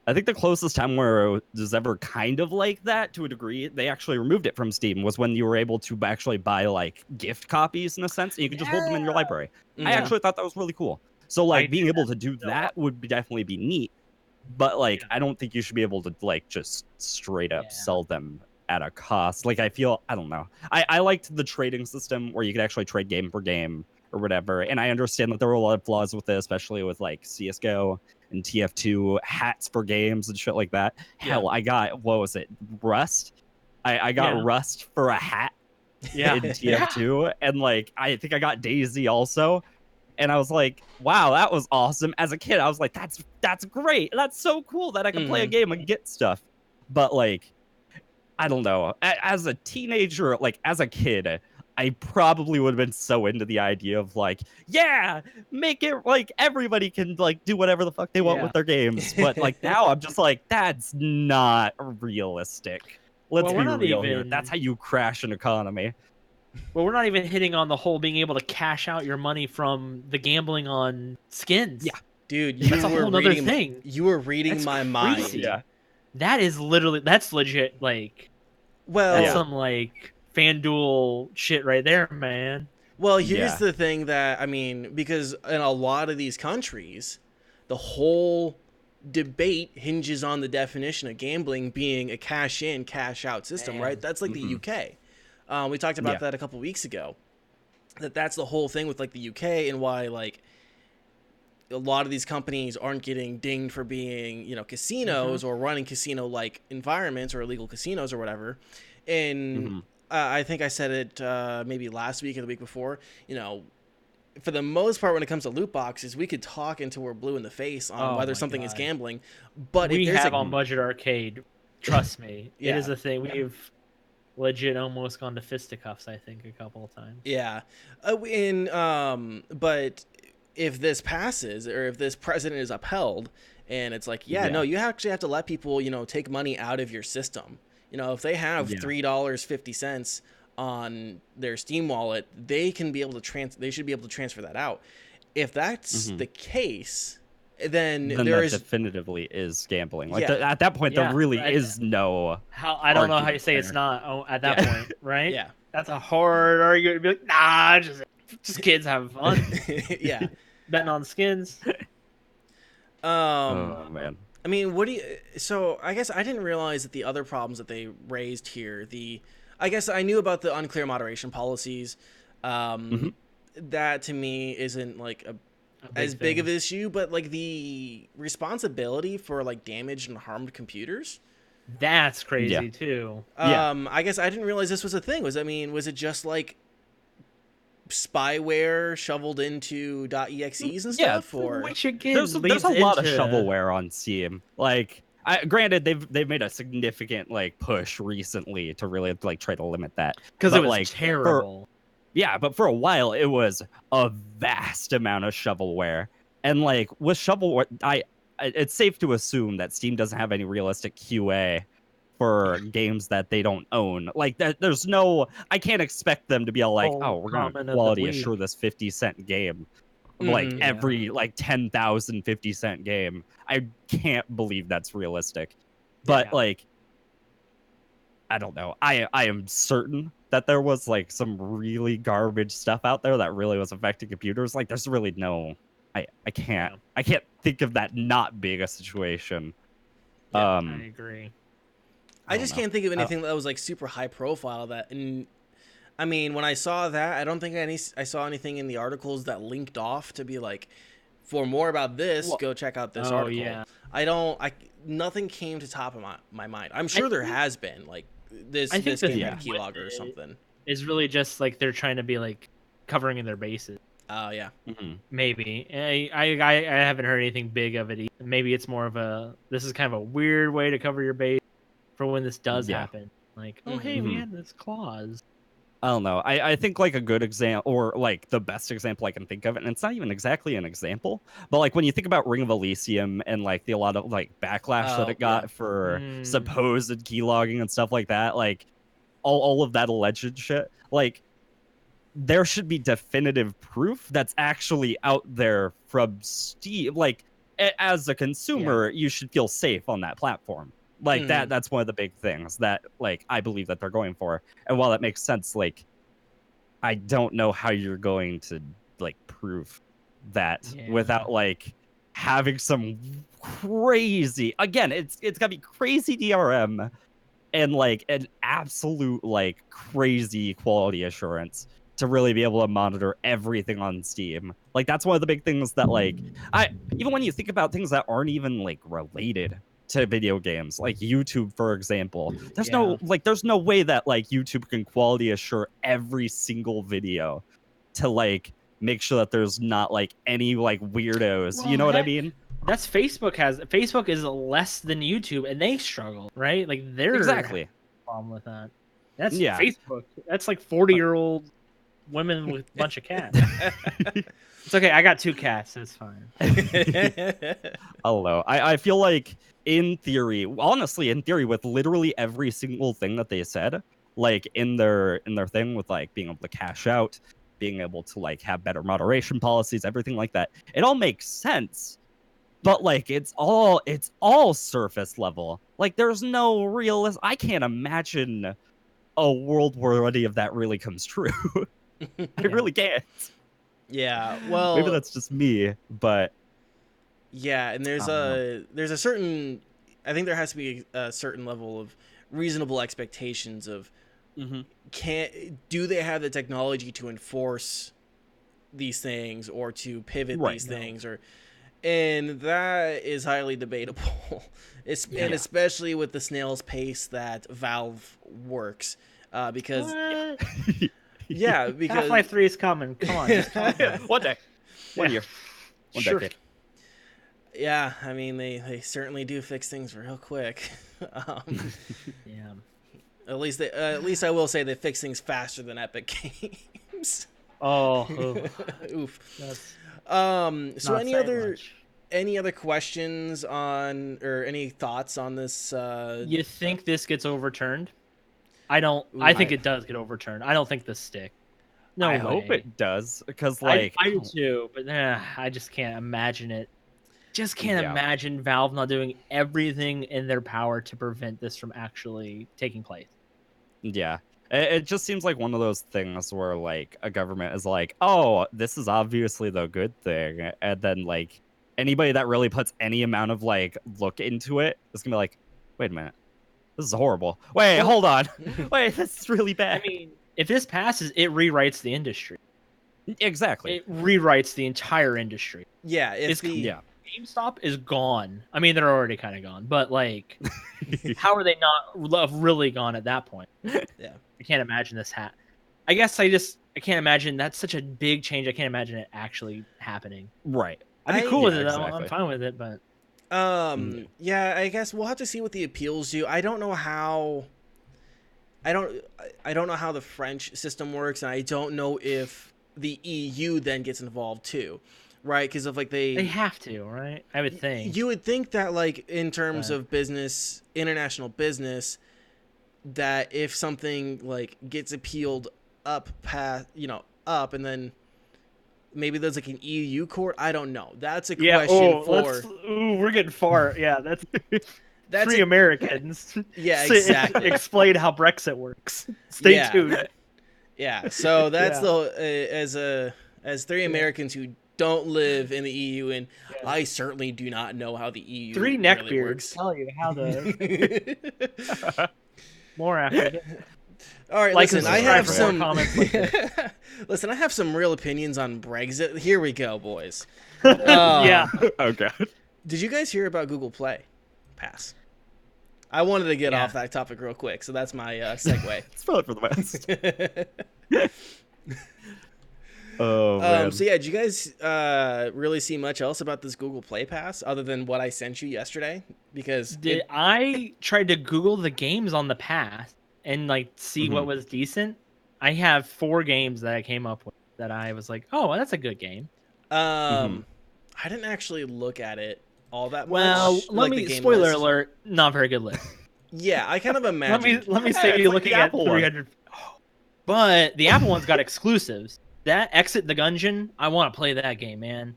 I think the closest time where it was ever kind of like that to a degree, they actually removed it from Steam, was when you were able to actually buy like gift copies in a sense, and you could just hold them in your library. I actually thought that was really cool. So like being able to do that would definitely be neat, but like I don't think you should be able to like just straight up sell them at a cost. Like I don't know. I liked the trading system where you could actually trade game for game or whatever, and I understand that there were a lot of flaws with it, especially with like CS:GO and TF2 hats for games and shit like that. Hell, I got, what was it, Rust? I got Rust for a hat in TF2, and like I think I got Daisy also. And I was like, wow, that was awesome. As a kid, I was like, that's great. That's so cool that I can play a game and get stuff. But like, I don't know. As a teenager, like as a kid, I probably would have been so into the idea of like, make it like everybody can like do whatever the fuck they want with their games. But like now I'm just like, that's not realistic. Let's be real here. That's how you crash an economy. Well, we're not even hitting on the whole being able to cash out your money from the gambling on skins. Yeah, dude, that's a whole other thing. You were reading my mind. Yeah, that's legit. Like, that's some like FanDuel shit right there, man. Well, here's the thing that I mean, because in a lot of these countries, the whole debate hinges on the definition of gambling being a cash in, cash out system, right? That's like the UK. We talked about that a couple weeks ago. That's the whole thing with like the UK, and why like a lot of these companies aren't getting dinged for being, casinos or running casino-like environments or illegal casinos or whatever. And I think I said it maybe last week or the week before. For the most part, when it comes to loot boxes, we could talk until we're blue in the face on whether something is gambling. But we have on Budget Arcade, trust me, it is a thing. We've legit almost gone to fisticuffs, I think, a couple of times. Yeah. But if this passes, or if this precedent is upheld, and it's like, no, you actually have to let people, take money out of your system. If they have $3.50 on their Steam wallet, they can be able to they should be able to transfer that out. If that's the case, then there is definitively is gambling. Like at that point, there really is no. I don't know how you say it's not at that point, right? Yeah, that's a hard argument to be like, nah, just kids have fun. Betting on skins. Oh man. I mean, so I guess I didn't realize that the other problems that they raised here, I guess I knew about the unclear moderation policies. That to me isn't like as big of an issue, but like the responsibility for like damaged and harmed computers. That's crazy too. I guess I didn't realize this was a thing. Was it just like spyware shoveled into .exes and stuff? Or which again, there's a lot of shovelware on Steam. Like Granted, they've made a significant like push recently to really like try to limit that because it was like, terrible. But for a while it was a vast amount of shovelware, and like with shovelware, it's safe to assume that Steam doesn't have any realistic QA for games that they don't own. Like there's no, I can't expect them to be all like, oh, we're gonna quality assure this 50-cent game. Like every like 10,000 50-cent game. I can't believe that's realistic. But like, I don't know. I am certain that there was like some really garbage stuff out there that really was affecting computers. Like there's really no, I can't think of that not being a situation. I agree. I just can't think of anything that was like super high profile that, and I mean, when I saw that, I don't think I saw anything in the articles that linked off to be like, for more about this, go check out this article. Yeah. Nothing came to top of my mind. I'm sure there has been like this game had a keylogger or something. It's really just like they're trying to be like covering in their bases. Oh yeah. Maybe. I haven't heard anything big of it. Maybe it's more of this is kind of a weird way to cover your base for when this does happen. Like, hey, we had this clause. I don't know. I think like a good example, or like the best example I can think of, and it's not even exactly an example, but like when you think about Ring of Elysium and like a lot of like backlash that it got for supposed keylogging and stuff like that, like all of that alleged shit, like there should be definitive proof that's actually out there from Steam. Like as a consumer, you should feel safe on that platform. Like that's one of the big things that like I believe that they're going for. And while that makes sense, like I don't know how you're going to like prove that without like having some crazy, again, it's gotta be crazy DRM and like an absolute like crazy quality assurance to really be able to monitor everything on Steam. Like that's one of the big things that like even when you think about things that aren't even like related to video games, like YouTube, for example, there's no way that like YouTube can quality assure every single video to like make sure that there's not like any like weirdos. Well, you know what I mean? That's Facebook is less than YouTube, and they struggle, right? Like they're exactly problem with that. That's Facebook. That's like 40-year-old women with a bunch of cats. It's okay. I got 2 cats. It's fine. Hello. I feel like in theory, with literally every single thing that they said, like in their thing with like being able to cash out, being able to like have better moderation policies, everything like that, it all makes sense. But like it's all surface level. Like there's no real. I can't imagine a world where any of that really comes true. I really can't. Yeah, well, maybe that's just me, but yeah, and there's a certain, I think there has to be a certain level of reasonable expectations of do they have the technology to enforce these things or to pivot these things, and that is highly debatable. And especially with the snail's pace that Valve works, because because Half-Life 3 is coming. Come on, just one day, 1 year, one decade. Yeah, I mean they certainly do fix things real quick. At least I will say they fix things faster than Epic Games. Oof. So any other questions on, or any thoughts on this? You think this gets overturned? I don't. I think it does get overturned. I don't think this stick. No, I hope it does, because like I do too, but I just can't imagine it. Just can't imagine Valve not doing everything in their power to prevent this from actually taking place. Yeah. It just seems like one of those things where like a government is like, oh, this is obviously the good thing, and then like anybody that really puts any amount of like look into it is gonna be like, wait a minute, this is horrible. Wait, hold on. Wait, this is really bad. I mean, if this passes, it rewrites the industry. Exactly. It rewrites the entire industry. Yeah, GameStop is gone. I mean, they're already kind of gone, but like, how are they not really gone at that point? Yeah, I can't imagine this I guess I can't imagine. That's such a big change. I can't imagine it actually happening. Right. I'd be cool with it. Exactly. I'm fine with it, but Yeah, I guess we'll have to see what the appeals do. I don't know how I don't know how the French system works, and I don't know if the EU then gets involved too, right? Because of like They have to, right? I would think. you would think that like in terms of business, international business, that if something like gets appealed up past, up, and then maybe there's like an EU court. I don't know. That's a question for. We're getting far. Yeah, that's That's three Americans. Yeah, exactly. Explain how Brexit works. Stay tuned. Yeah. So that's as three Americans who don't live in the EU, and I certainly do not know how the EU three neckbeards tell you how the more after. All right, listen. I have some listen. I have some real opinions on Brexit. Here we go, boys. Okay. Did you guys hear about Google Play Pass? I wanted to get off that topic real quick, so that's my segue. It's probably for the best. Oh man. So yeah, did you guys really see much else about this Google Play Pass other than what I sent you yesterday? Because I tried to Google the games on the pass and like see what was decent. I have 4 games that I came up with that I was like, oh, that's a good game. I didn't actually look at it all that much. Well, spoiler alert, not very good list. Yeah, I kind of imagine. let me say you're looking at 300. But the Apple one's got exclusives. That Exit the Gungeon, I want to play that game, man.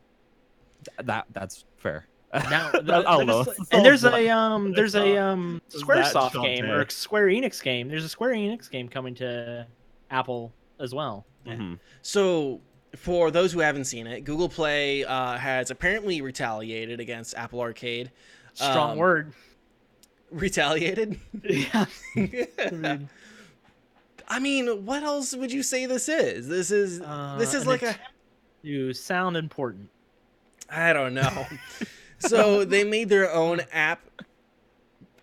That's fair. Now, there's a SquareSoft game or Square Enix game. There's a Square Enix game coming to Apple as well. So, for those who haven't seen it, Google Play has apparently retaliated against Apple Arcade. Strong word. Retaliated? Yeah. I mean, what else would you say this is? This is like You sound important. I don't know. So they made their own app,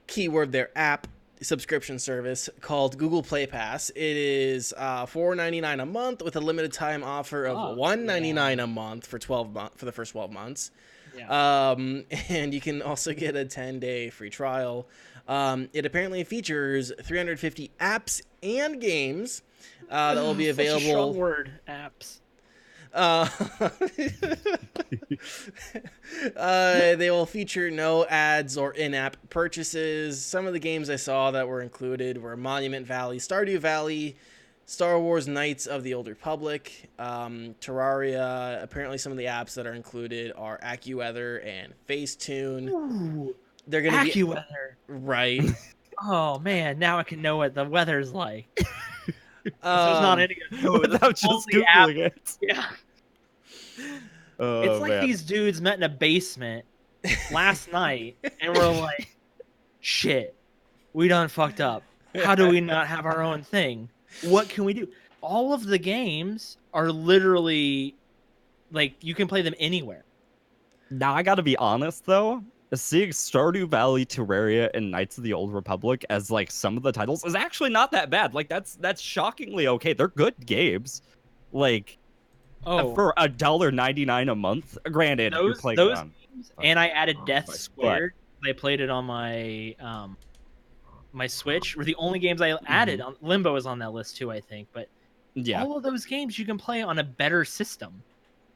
keyword their app subscription service called Google Play Pass. It is $4.99 a month with a limited time offer of $1.99 a month for the first 12 months. Yeah. And you can also get a 10-day free trial. It apparently features 350 apps and games that will be available. Such a strong word, apps. They will feature no ads or in-app purchases. Some of the games I saw that were included were Monument Valley, Stardew Valley, Star Wars Knights of the Old Republic, Terraria. Apparently some of the apps that are included are AccuWeather and Facetune. Ooh, they're gonna AccuWeather. Right. Oh man, now I can know what the weather's like. There's not any without just Googling it. Yeah. It's like these dudes met in a basement last night and we're like, shit, we done fucked up. How do we not have our own thing? What can we do? All of the games are literally like you can play them anywhere. Now I gotta be honest though. Seeing Stardew Valley, Terraria, and Knights of the Old Republic as like some of the titles is actually not that bad. Like that's shockingly okay. They're good games. Like for $1.99 a month. Granted, you're playing those games, and I added Death Squared. I played it on my my Switch. Were the only games I added. Limbo is on that list too, I think. But all of those games you can play on a better system.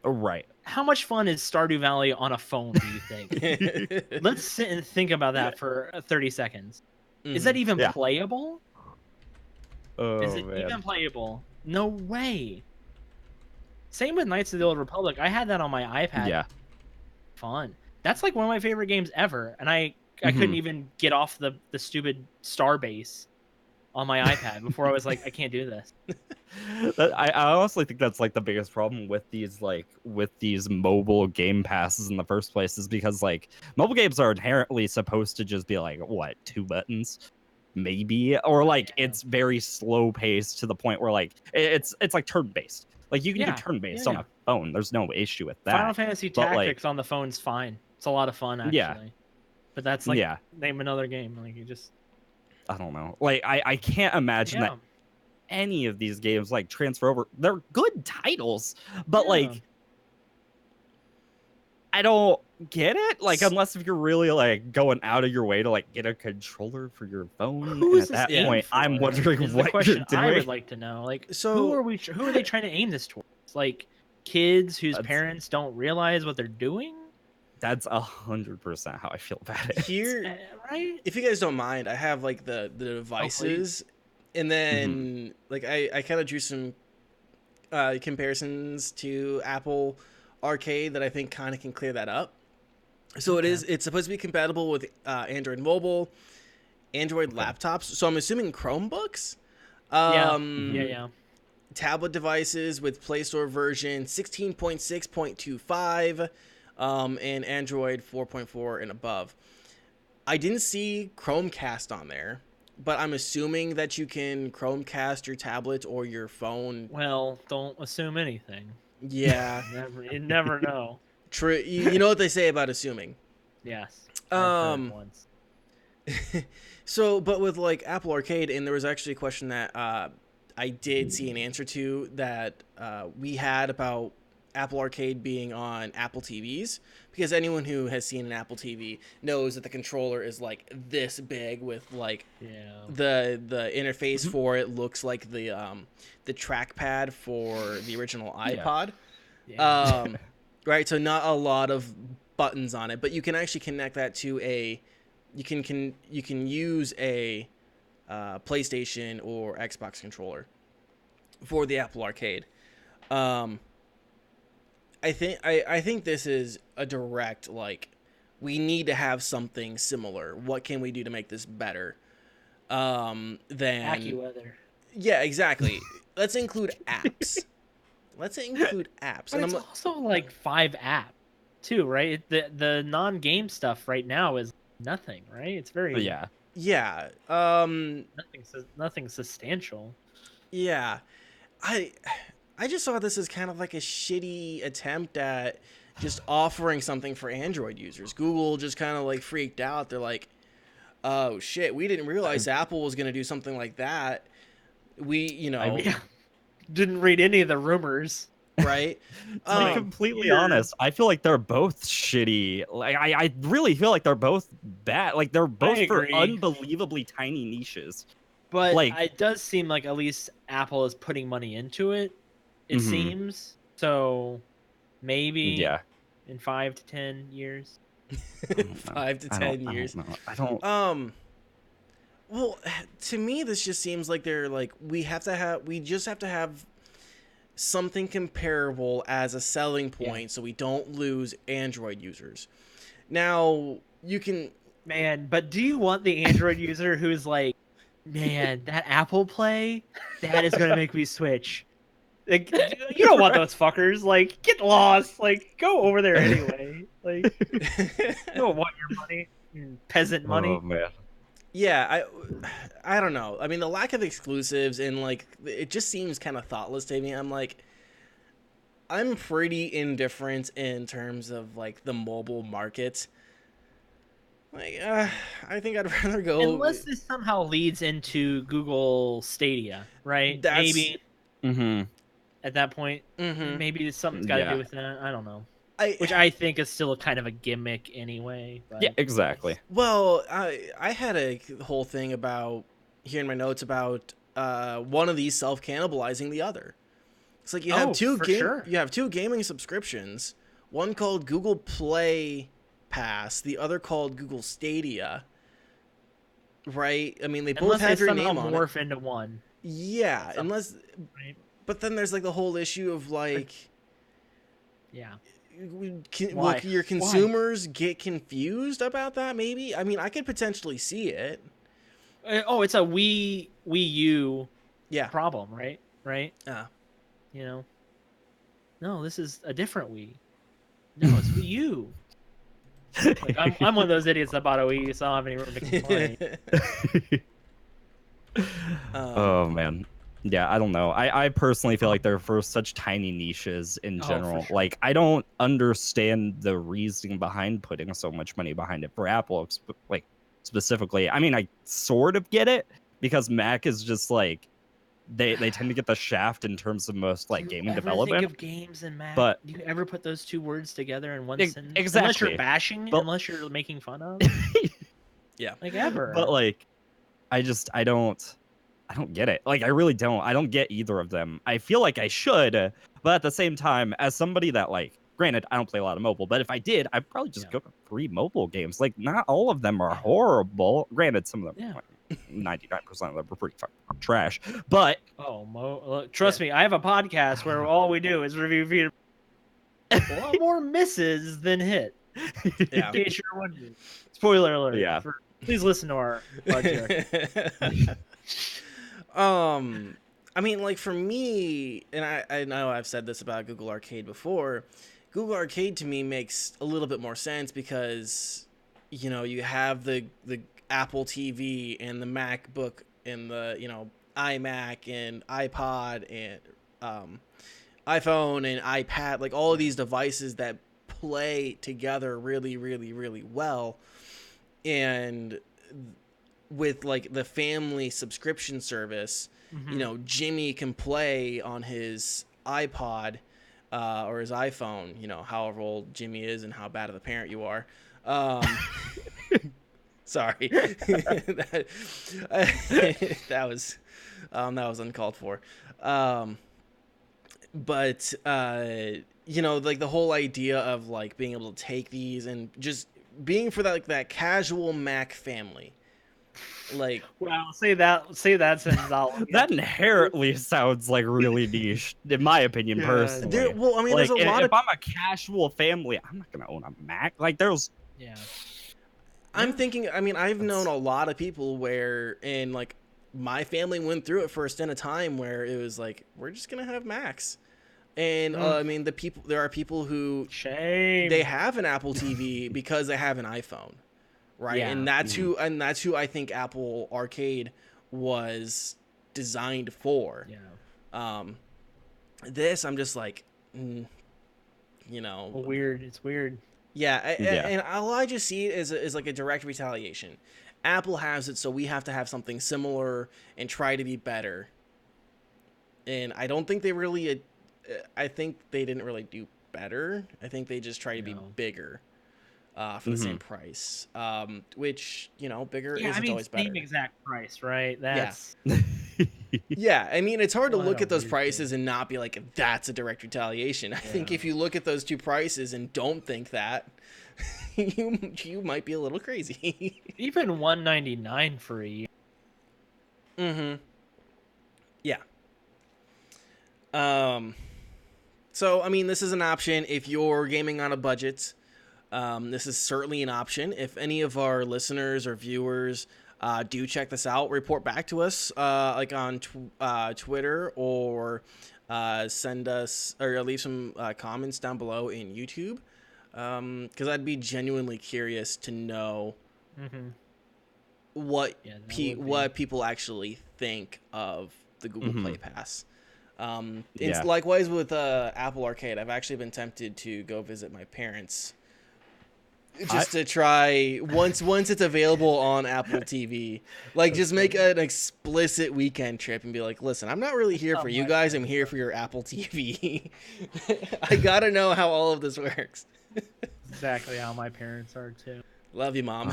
Right. How much fun is Stardew Valley on a phone, do you think? Let's sit and think about that for 30 seconds. Is that even playable? Is it even playable? No way. Same with Knights of the Old Republic. I had that on my iPad. Yeah. Fun. That's like one of my favorite games ever. And I couldn't even get off the stupid Starbase on my iPad before I was like, I can't do this. I honestly think that's like the biggest problem with these mobile game passes in the first place is because like mobile games are inherently supposed to just be like 2 buttons maybe, or like it's very slow paced to the point where like it's like turn based. Like you can do turn based on a phone. There's no issue with that. Final Fantasy Tactics on the phone's fine. It's a lot of fun actually. Yeah. But that's like name another game. Like you just I don't know. Like I can't imagine that any of these games like transfer over. They're good titles, but like I don't get it. Like, unless if you're really like going out of your way to like get a controller for your phone, Who and is at that this aimed point, for? I'm wondering Is the what you're question I doing. would like to know. Like, So who are they trying to aim this towards? Like, kids whose That's- parents don't realize what they're doing? That's 100% how I feel about it. here, Right? if you guys don't mind, I have like the devices, and then like I kind of drew some comparisons to Apple Arcade that I think kind of can clear that up. So it's supposed to be compatible with Android mobile, Android laptops. So I'm assuming Chromebooks. Yeah. Tablet devices with Play Store version 16.6.25, and Android 4.4 and above. I didn't see Chromecast on there, but I'm assuming that you can Chromecast your tablet or your phone. Well, don't assume anything. Yeah, You never know. true. You know what they say about assuming. Yes. I've heard Um, once. So, but with like Apple Arcade, and there was actually a question that I did see an answer to that we had about Apple Arcade being on Apple TVs, because anyone who has seen an Apple TV knows that the controller is like this big with like the interface for it looks like the trackpad for the original iPod. Right, so not a lot of buttons on it, but you can actually connect that to you can use a PlayStation or Xbox controller for the Apple Arcade. I think this is a direct, like, we need to have something similar. What can we do to make this better? Than AccuWeather. Yeah, exactly. Let's include apps. But And it's also like 5 apps too, right? The non-game stuff right now is nothing, right? It's very yeah. Nothing substantial. Yeah. I just saw this as kind of like a shitty attempt at just offering something for Android users. Google just kind of like freaked out. They're like, "Oh shit, we didn't realize Apple was going to do something like that." Didn't read any of the rumors. Right? To be completely honest, I feel like they're both shitty. Like I really feel like they're both bad. Like they're both for unbelievably tiny niches. But like, it does seem like at least Apple is putting money into it. It seems so. Maybe in 5 to 10 years. 5 to 10 years. I don't. Well, to me, this just seems like they're like we just have to have something comparable as a selling point, so we don't lose Android users. Now you can, but do you want the Android user who's like, man, that Apple Play, that is gonna make me switch? Like, you don't want those fuckers. Like, get lost. Like, go over there anyway. Like, you don't want your money, peasant money. Oh man. Yeah, I don't know. I mean, the lack of exclusives and like it just seems kind of thoughtless to me. I'm like, I'm pretty indifferent in terms of like the mobile market. Like, I think I'd rather go. Unless this somehow leads into Google Stadia, right? Maybe. At that point, maybe something's got to do with that. I don't know. Which I think is still kind of a gimmick anyway. But... Yeah, exactly. Well, I had a whole thing about here in my notes about one of these self-cannibalizing the other. It's like you have two gaming subscriptions, one called Google Play Pass, the other called Google Stadia. Right? I mean, they both have your name on it. Morph into one. Yeah, unless. Right. But then there's like the whole issue of like. Yeah. Will your consumers get confused about that? Maybe. I mean, I could potentially see it. Oh, it's a Wii U. Yeah. Problem, right? Right. You know. No, this is a different Wii. No, it's Wii U. Like, I'm one of those idiots that bought a Wii, so I don't have any room to complain. Oh man. Yeah, I don't know. I personally feel like they're for such tiny niches in general. Sure. Like, I don't understand the reasoning behind putting so much money behind it for Apple, like specifically. I mean, I sort of get it because Mac is just like they tend to get the shaft in terms of most like gaming development. Think of games and Mac? But do you ever put those two words together in one sentence? Exactly. Unless you're bashing, unless you're making fun of. Yeah. Like ever. But like, I don't get it. Like, I really don't. I don't get either of them. I feel like I should, but at the same time, as somebody that like, granted, I don't play a lot of mobile, but if I did, I'd probably just go to 3 mobile games. Like, not all of them are horrible. Granted, some of them, 99% of them are pretty fucking trash. But look, trust me, I have a podcast where all we do is review a lot more misses than hit. Yeah. In case you're wondering. Spoiler alert. Yeah. Please listen to our podcast. I mean, like for me, and I know I've said this about Google Arcade before. Google Arcade to me makes a little bit more sense because, you know, you have the Apple TV and the MacBook and the, you know, iMac and iPod and iPhone and iPad, like all of these devices that play together really, really, really well. And with like the family subscription service, you know, Jimmy can play on his iPod or his iPhone, you know, however old Jimmy is and how bad of a parent you are. Sorry. that was uncalled for. But you know, like the whole idea of like being able to take these and just being for that, like that casual Mac family. Like, wow, say that sentence out. That inherently sounds like really niche, in my opinion, personally. Well, I mean, like, there's a lot if I'm a casual family, I'm not gonna own a Mac. Like, there's I'm thinking. I mean, I've known a lot of people where, and like, my family went through it for a stint of time where it was like, we're just gonna have Macs, and I mean, there are people who they have an Apple TV because they have an iPhone. Right. Yeah. And that's who I think Apple Arcade was designed for. Yeah. This I'm just like, you know, It's weird. Yeah. And all I just see it is like a direct retaliation. Apple has it, so we have to have something similar and try to be better. And I don't think they really. I think they didn't really do better. I think they just try to be bigger. For the same price, which, you know, bigger isn't always better. Same exact price, right? That's yeah. I mean, it's hard to look at those prices and not be like, that's a direct retaliation. I think if you look at those two prices and don't think that, you might be a little crazy. Even $199 for a year. Yeah. So I mean, this is an option if you're gaming on a budget. This is certainly an option. If any of our listeners or viewers do check this out, report back to us like on Twitter or send us or leave some comments down below in YouTube because I'd be genuinely curious to know what people actually think of the Google Play Pass. It's likewise with Apple Arcade. I've actually been tempted to go visit my parents. Just to try once it's available on Apple TV, like just make an explicit weekend trip and be like, listen, I'm not really here for you guys. I'm here for your Apple TV. I gotta know how all of this works. Exactly how my parents are too. Love you, Mom.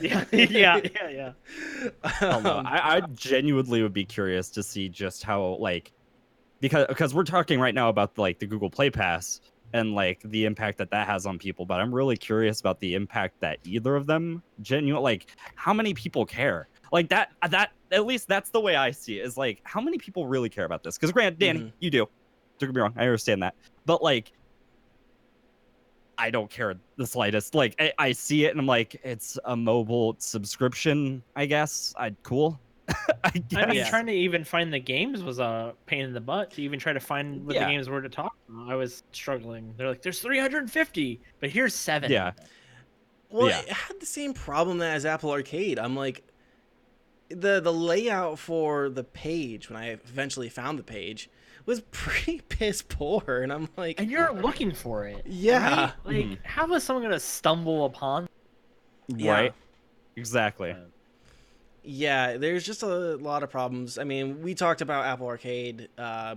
Yeah. I genuinely would be curious to see just how like because we're talking right now about like the Google Play Pass. And like the impact that has on people, but I'm really curious about the impact that either of them like how many people care like that at least that's the way I see it is like how many people really care about this because granted Danny you do, don't get me wrong, I understand that, but like I don't care the slightest. Like I see it and I'm like it's a mobile subscription, I guess. Cool. I mean, trying to even find the games was a pain in the butt. To even try to find what the games were to talk about, I was struggling. They're like, "There's 350, but here's 7." Yeah. Well, it had the same problem as Apple Arcade. I'm like, the layout for the page when I eventually found the page was pretty piss poor, and I'm like, and you're looking for it. Yeah. Right? Like, how is someone gonna stumble upon? Right. Exactly. Yeah, there's just a lot of problems. I mean, we talked about Apple Arcade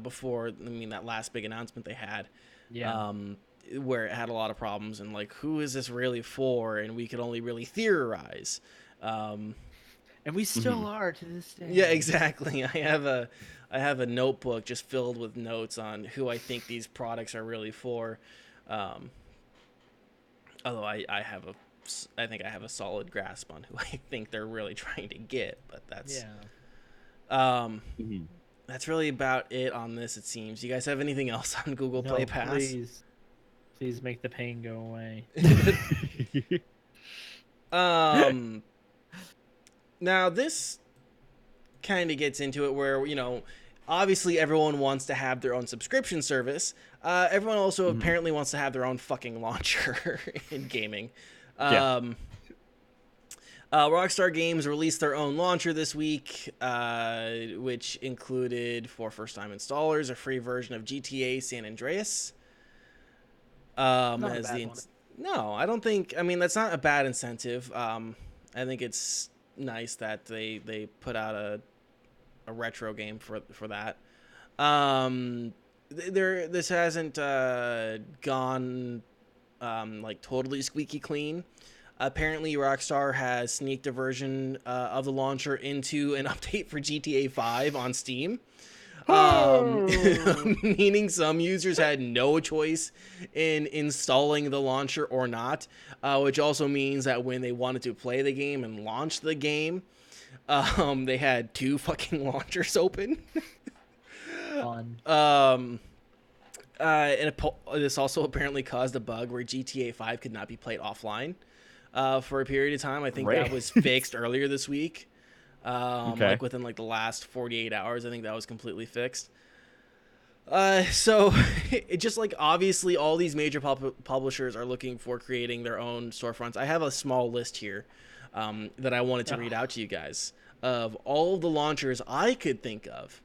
before. I mean, that last big announcement they had, where it had a lot of problems and like, who is this really for? And we could only really theorize. And we still are to this day. Yeah, exactly. I have a notebook just filled with notes on who I think these products are really for. Although I think I have a solid grasp on who I think they're really trying to get, but that's that's really about it on this, it seems. You guys have anything else on Google Play Pass? Please make the pain go away. Now this kind of gets into it where, you know, obviously everyone wants to have their own subscription service. Everyone also apparently wants to have their own fucking launcher in gaming. Rockstar Games released their own launcher this week, which included, for first-time installers, a free version of GTA San Andreas. No, I don't think. I mean, that's not a bad incentive. I think it's nice that they put out a retro game for that. This hasn't gone like totally squeaky clean. Apparently, Rockstar has sneaked a version of the launcher into an update for GTA 5 on Steam. Meaning some users had no choice in installing the launcher or not, which also means that when they wanted to play the game and launch the game, they had two fucking launchers open. Fun. And this also apparently caused a bug where GTA 5 could not be played offline for a period of time. I think that was fixed earlier this week. Like within like the last 48 hours, I think that was completely fixed. So it just like, obviously all these major publishers are looking for creating their own storefronts. I have a small list here that I wanted to read out to you guys of all of the launchers I could think of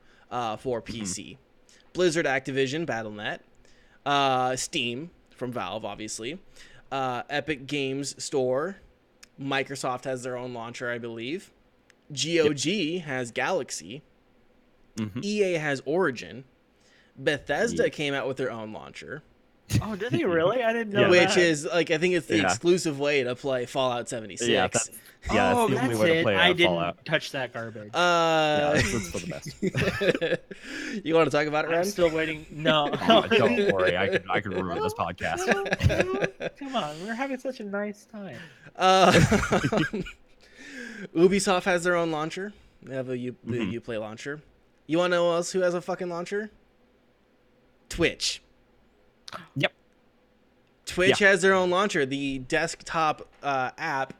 for PC. Blizzard, Activision, Battle.net, Steam from Valve, obviously, Epic Games Store, Microsoft has their own launcher, I believe. GOG has Galaxy. EA has Origin. Bethesda came out with their own launcher. Oh, did they really? I didn't know Which that. is, like, I think it's the exclusive way to play Fallout 76. That's the only way to play I didn't Fallout. touch that garbage. That's for the best. You want to talk about it, Ren? I'm still waiting. No. Don't worry. I could ruin this podcast. Come on. We're having such a nice time. Ubisoft has their own launcher. They have the Uplay launcher. You want to know who has a fucking launcher? Twitch. Yep. Twitch has their own launcher. The desktop app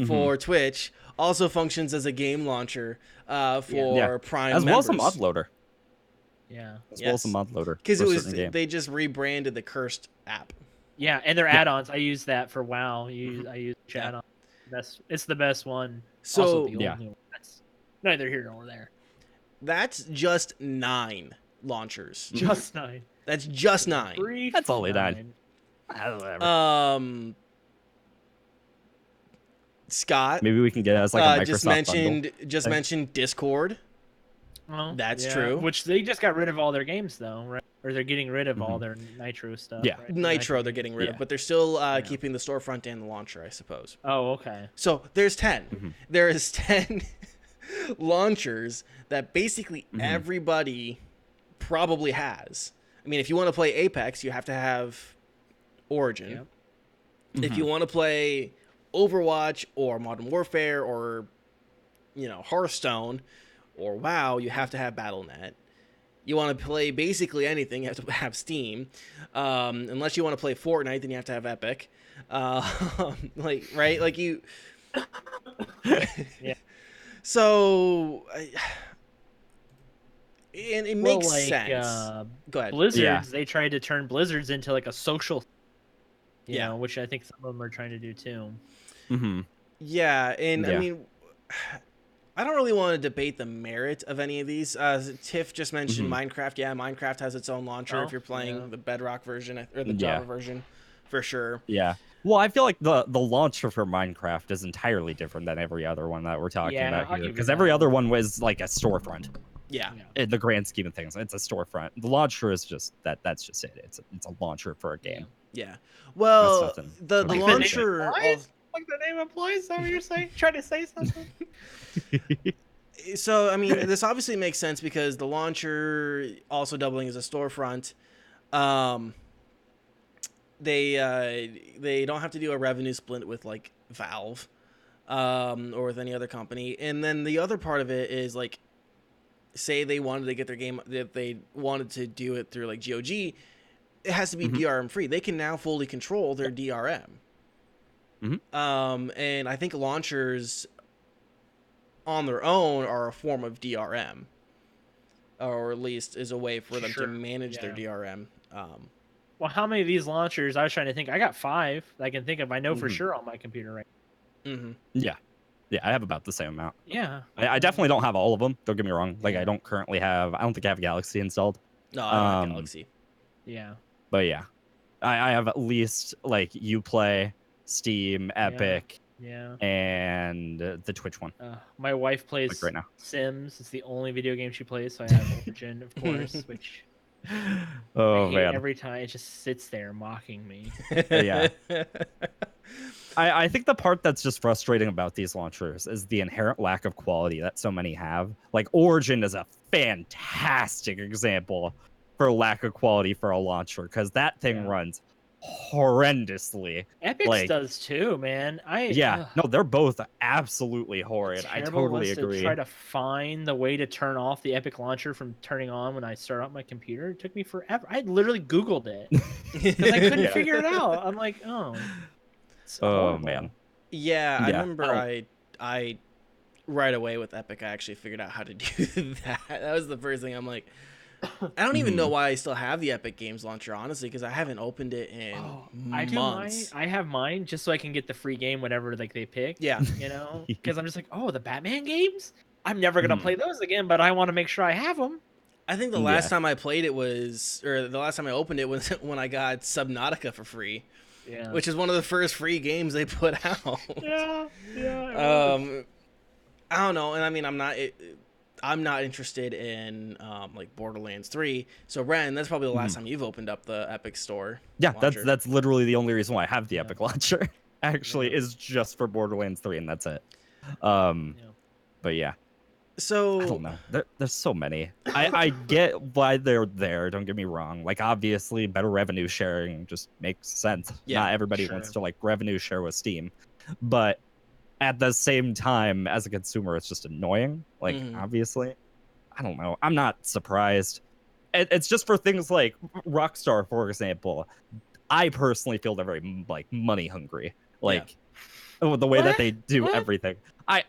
for Twitch also functions as a game launcher for Prime as members. well as a mod loader. Yeah. As well as a mod loader. Because they just rebranded the Cursed app. Yeah, and their add-ons. I use that for WoW. I use add-on. It's the best one. So also the only one. That's neither here nor there. That's just 9 launchers. Just 9. That's just 9. That's only 9. Scott, maybe we can get as like a Microsoft just mentioned Discord. Oh, that's true. Which they just got rid of all their games though, right? Or they're getting rid of all their Nitro stuff. Yeah, right? Nitro they're getting rid of, but they're still keeping the storefront and the launcher, I suppose. Oh, okay. So there's 10. There is 10 launchers that basically everybody probably has. I mean, if you want to play Apex, you have to have Origin. Yep. If you want to play Overwatch or Modern Warfare or, you know, Hearthstone or WoW, you have to have Battle.net. You want to play basically anything, you have to have Steam. Unless you want to play Fortnite, then you have to have Epic. Like, right? Like you... Yeah. So... And it makes sense. Go ahead. Blizzards, they tried to turn Blizzards into like a social, you know, which I think some of them are trying to do too. Yeah, and I mean, I don't really want to debate the merit of any of these. Tiff just mentioned Minecraft. Yeah, Minecraft has its own launcher if you're playing the Bedrock version or the Java version, for sure. Yeah. Well, I feel like the launcher for Minecraft is entirely different than every other one that we're talking about here, because every other one was like a storefront. Yeah. In the grand scheme of things, it's a storefront. The launcher is just that. That's just it. It's a launcher for a game. Yeah. Well, the like launcher. Like the name implies. Is that what you're saying? Trying to say something? So I mean, this obviously makes sense because the launcher also doubling as a storefront. They don't have to do a revenue split with like Valve, or with any other company. And then the other part of it is like, say they wanted to get their game, that they wanted to do it through like GOG, it has to be DRM free. They can now fully control their DRM. And I think launchers on their own are a form of DRM, or at least is a way for them to manage their DRM. Well, how many of these launchers? I was trying to think. I got 5 that I can think of. I know for sure on my computer right now. Yeah, I have about the same amount. Yeah. I definitely don't have all of them. Don't get me wrong. Like, I don't currently have... I don't think I have Galaxy installed. No, I don't have Galaxy. Yeah. But yeah. I have at least, like, Uplay, Steam, Epic, and the Twitch one. My wife plays like right now. Sims. It's the only video game she plays, so I have Origin, of course, which... Oh, I hate man. every time it just sits there mocking me. Yeah. I think the part that's just frustrating about these launchers is the inherent lack of quality that so many have. Like, Origin is a fantastic example for lack of quality for a launcher, because that thing runs horrendously. Epic's does too, man. No, they're both absolutely horrid. I totally agree. To try to find the way to turn off the Epic launcher from turning on when I start up my computer, it took me forever. I literally Googled it because I couldn't figure it out. I'm like, man. Yeah, I remember I right away with Epic, I actually figured out how to do that. That was the first thing. I'm like, I don't even know why I still have the Epic Games launcher, honestly, because I haven't opened it in months. I have mine just so I can get the free game, whatever like they pick. Yeah, you know, because I'm just like, the Batman games. I'm never gonna play those again, but I want to make sure I have them. I think the last time I played it was, or the last time I opened it was when I got Subnautica for free. Yeah, which is one of the first free games they put out. Yeah. I don't know, and I mean, I'm not interested in like Borderlands 3. So Ren, that's probably the last time you've opened up the Epic Store. Yeah, launcher. that's literally the only reason why I have the Epic launcher. Actually, is just for Borderlands 3, and that's it. But yeah. So I don't know. There's so many. I get why they're there. Don't get me wrong. Like, obviously, better revenue sharing just makes sense. Yeah, not everybody wants to like revenue share with Steam, but at the same time, as a consumer, it's just annoying. Like, obviously, I don't know. I'm not surprised. It's just for things like Rockstar, for example. I personally feel they're very like money hungry. Like the way that they do everything.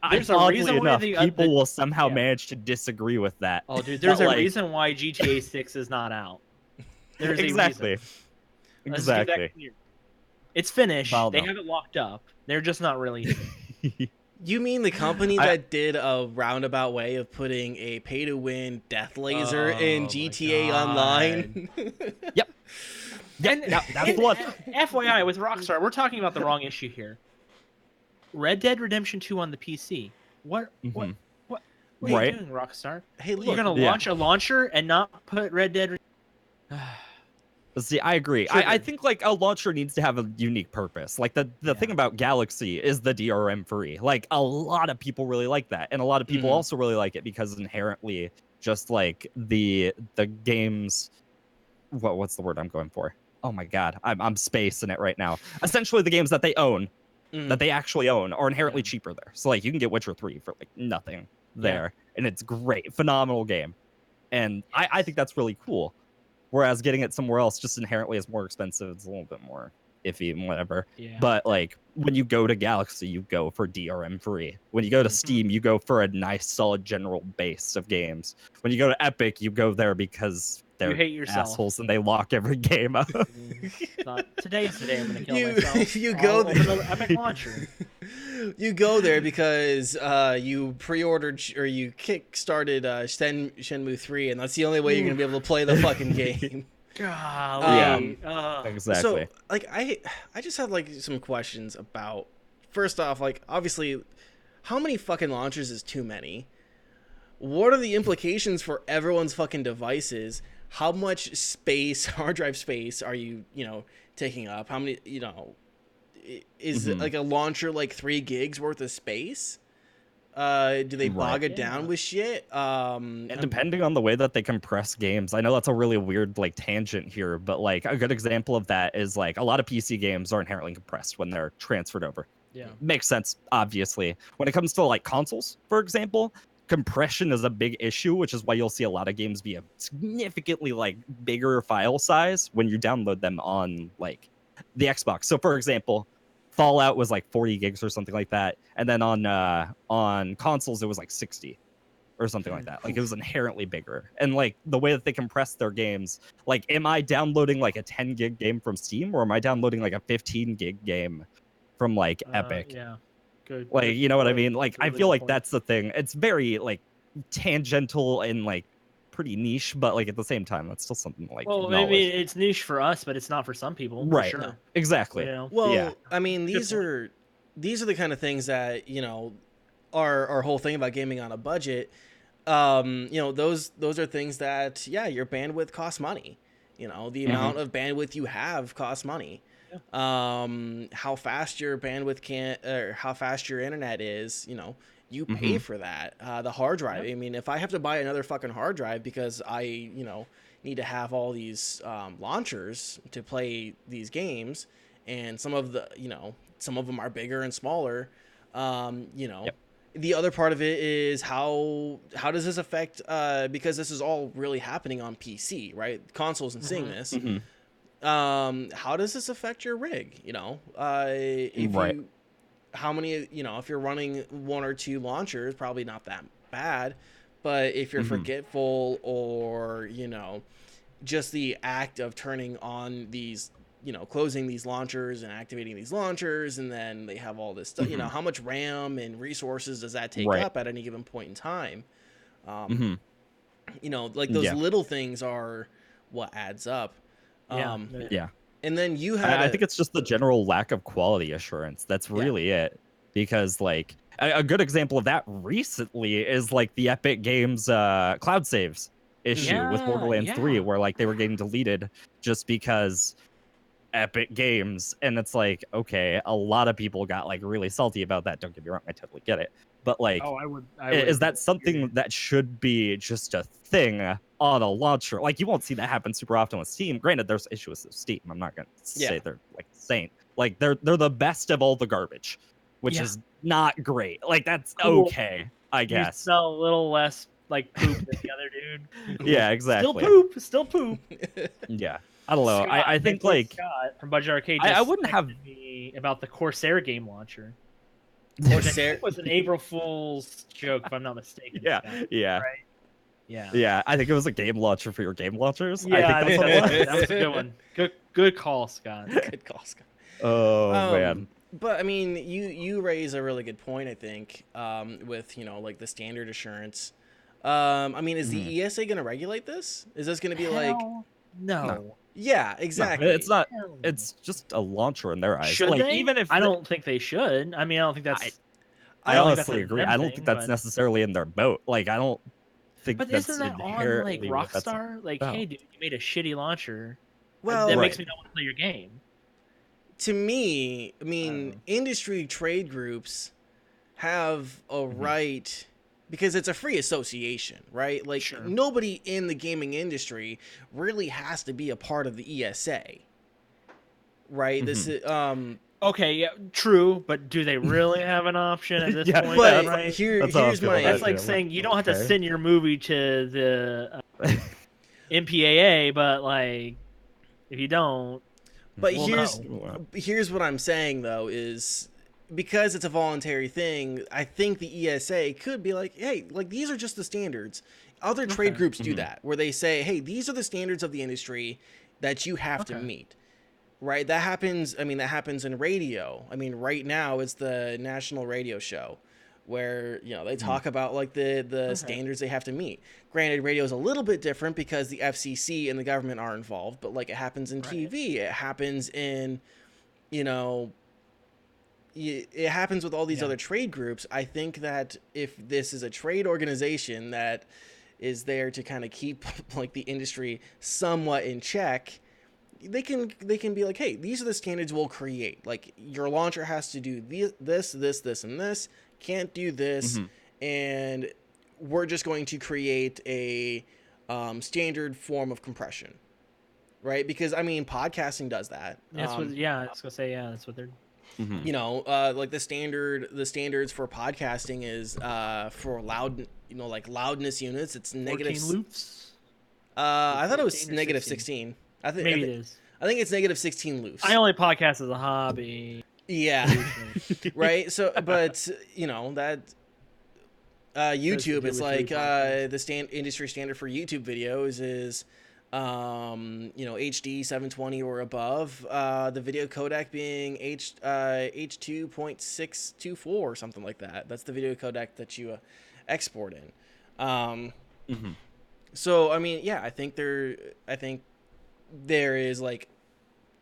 There's oddly enough, people will somehow manage to disagree with that. Oh, dude, there's a reason why GTA 6 is not out. There's exactly. It's finished. They have it locked up. They're just not releasing. You mean the company that did a roundabout way of putting a pay-to-win death laser in GTA Online? Yep. That's what. FYI, with Rockstar, we're talking about the wrong issue here. Red Dead Redemption 2 on the PC. What are you doing, Rockstar? Hey, look, you're gonna launch a launcher and not put Red Dead. See, I agree. I think like a launcher needs to have a unique purpose. Like the thing about Galaxy is the DRM free. Like, a lot of people really like that, and a lot of people also really like it because inherently, just like the games, what's the word I'm going for? Oh my god, I'm spacing it right now. Essentially, the games that they own, that they actually own, are inherently cheaper there. So like, you can get Witcher 3 for like nothing there, and it's great, phenomenal game, and I think that's really cool. Whereas getting it somewhere else just inherently is more expensive. It's a little bit more iffy and whatever. Yeah. But like, when you go to Galaxy, you go for DRM free. When you go to Steam, you go for a nice, solid general base of games. When you go to Epic, you go there because they're assholes and they lock every game up. Today's the day I'm going to kill myself. You go there. Epic launcher. You go there because you pre-ordered or you kick-started Shenmue 3, and that's the only way you're going to be able to play the fucking game. Golly. Exactly. So like I just have like some questions about, first off, like obviously how many fucking launchers is too many? What are the implications for everyone's fucking devices? How much space, hard drive space, are you taking up? How many, is it like a launcher like 3 gigs worth of space? Do they bog it down with shit? And depending on the way that they compress games, I know that's a really weird like tangent here, but like a good example of that is like a lot of PC games are inherently compressed when they're transferred over. Yeah. Makes sense, obviously. When it comes to like consoles, for example, compression is a big issue, which is why you'll see a lot of games be a significantly like bigger file size when you download them on like the Xbox. So for example, Fallout was like 40 gigs or something like that, and then on consoles it was like 60 or something like that. Like it was inherently bigger. And like the way that they compress their games, like am I downloading like a 10 gig game from Steam, or am I downloading like a 15 gig game from like Epic? Yeah. Good. Like, good you know what I point. mean? Like I Really feel good like point. that's the thing. It's very like tangential and like pretty niche, but like at the same time that's still something to, like Well, acknowledge. maybe it's niche for us, but it's not for some people. Right. For sure. No. Exactly. You know? Well, Yeah. I mean, Good these point. are the kind of things that our whole thing about gaming on a budget. Those are things that your bandwidth costs money. The amount of bandwidth you have costs money. How fast your bandwidth or how fast your internet is, you pay for that. The hard drive. I mean, if I have to buy another fucking hard drive because I, need to have all these launchers to play these games, and some of them are bigger and smaller. The other part of it is how does this affect? Because this is all really happening on PC, right? Consoles and seeing this. How does this affect your rig? How many, if you're running 1 or 2 launchers, probably not that bad. But if you're forgetful, or, just the act of turning on these, closing these launchers and activating these launchers, and then they have all this stuff, how much RAM and resources does that take up at any given point in time? Like those little things are what adds up. Yeah. And then you had I think it's just the general lack of quality assurance. That's really it. Because like a good example of that recently is like the Epic Games cloud saves issue with Borderlands 3, where like they were getting deleted just because Epic Games, and it's like, okay, a lot of people got like really salty about that. Don't get me wrong, I totally get it. But like, is that something that should be just a thing on a launcher? Like, you won't see that happen super often with Steam. Granted, there's issues with Steam. I'm not gonna say they're like saint. Like they're the best of all the garbage, which is not great. Like that's okay, I guess. You smell a little less like poop than the other dude. Cool. Yeah, exactly. Still poop. Yeah. I don't know. Scott, I think like Scott from Budget Arcade. I wouldn't have me about the Corsair game launcher. Corsair was an April Fool's joke, if I'm not mistaken. Yeah, Scott, yeah, right? Yeah. I think it was a game launcher for your game launchers. Yeah, I think that was a good one. Good call, Scott. Good call, Scott. Oh man. But I mean, you raise a really good point. I think with like the standard assurance. I mean, is the ESA going to regulate this? Is this going to be like no? Yeah, exactly. No, it's not. It's just a launcher in their eyes. Should like, they? Even if I don't think they should. I mean, I don't think that's. I honestly agree. I don't think that's necessarily in their boat. Like, I don't think. But that's isn't that on like Rockstar? Like, hey, dude, you made a shitty launcher. Well, that makes me not want to play your game. To me, I mean, industry trade groups have a right. Because it's a free association, right? Like, nobody in the gaming industry really has to be a part of the ESA, right? This is okay, yeah, true, but do they really have an option at this point? But right? here's my. That's like saying you don't have to send your movie to the MPAA, but like, if you don't, but here's what I'm saying though is. Because it's a voluntary thing, I think the ESA could be like, hey, like these are just the standards. Other trade groups do that, where they say, hey, these are the standards of the industry that you have to meet. Right? That happens. I mean, that happens in radio. I mean, right now it's the National Radio Show, where they talk about like the standards they have to meet. Granted, radio is a little bit different because the FCC and the government are involved, but like it happens in TV, it happens in it happens with all these other trade groups. I think that if this is a trade organization that is there to kind of keep like the industry somewhat in check, they can be like, hey, these are the standards we'll create. Like your launcher has to do this, and this. Can't do this, and we're just going to create a standard form of compression, right? Because I mean, podcasting does that. That's what. Yeah, I was gonna say. Yeah, that's what they're. Like the standards for podcasting is for like loudness units. It's negative loops. I thought it was negative 16. I think maybe it is. I think it's negative 16 loops. I only podcast as a hobby. Yeah. Right. So, but that YouTube, it's like the industry standard for YouTube videos is HD 720 or above. The video codec being H2.624 or something like that. That's the video codec that you export in. So I mean, yeah, I think there is like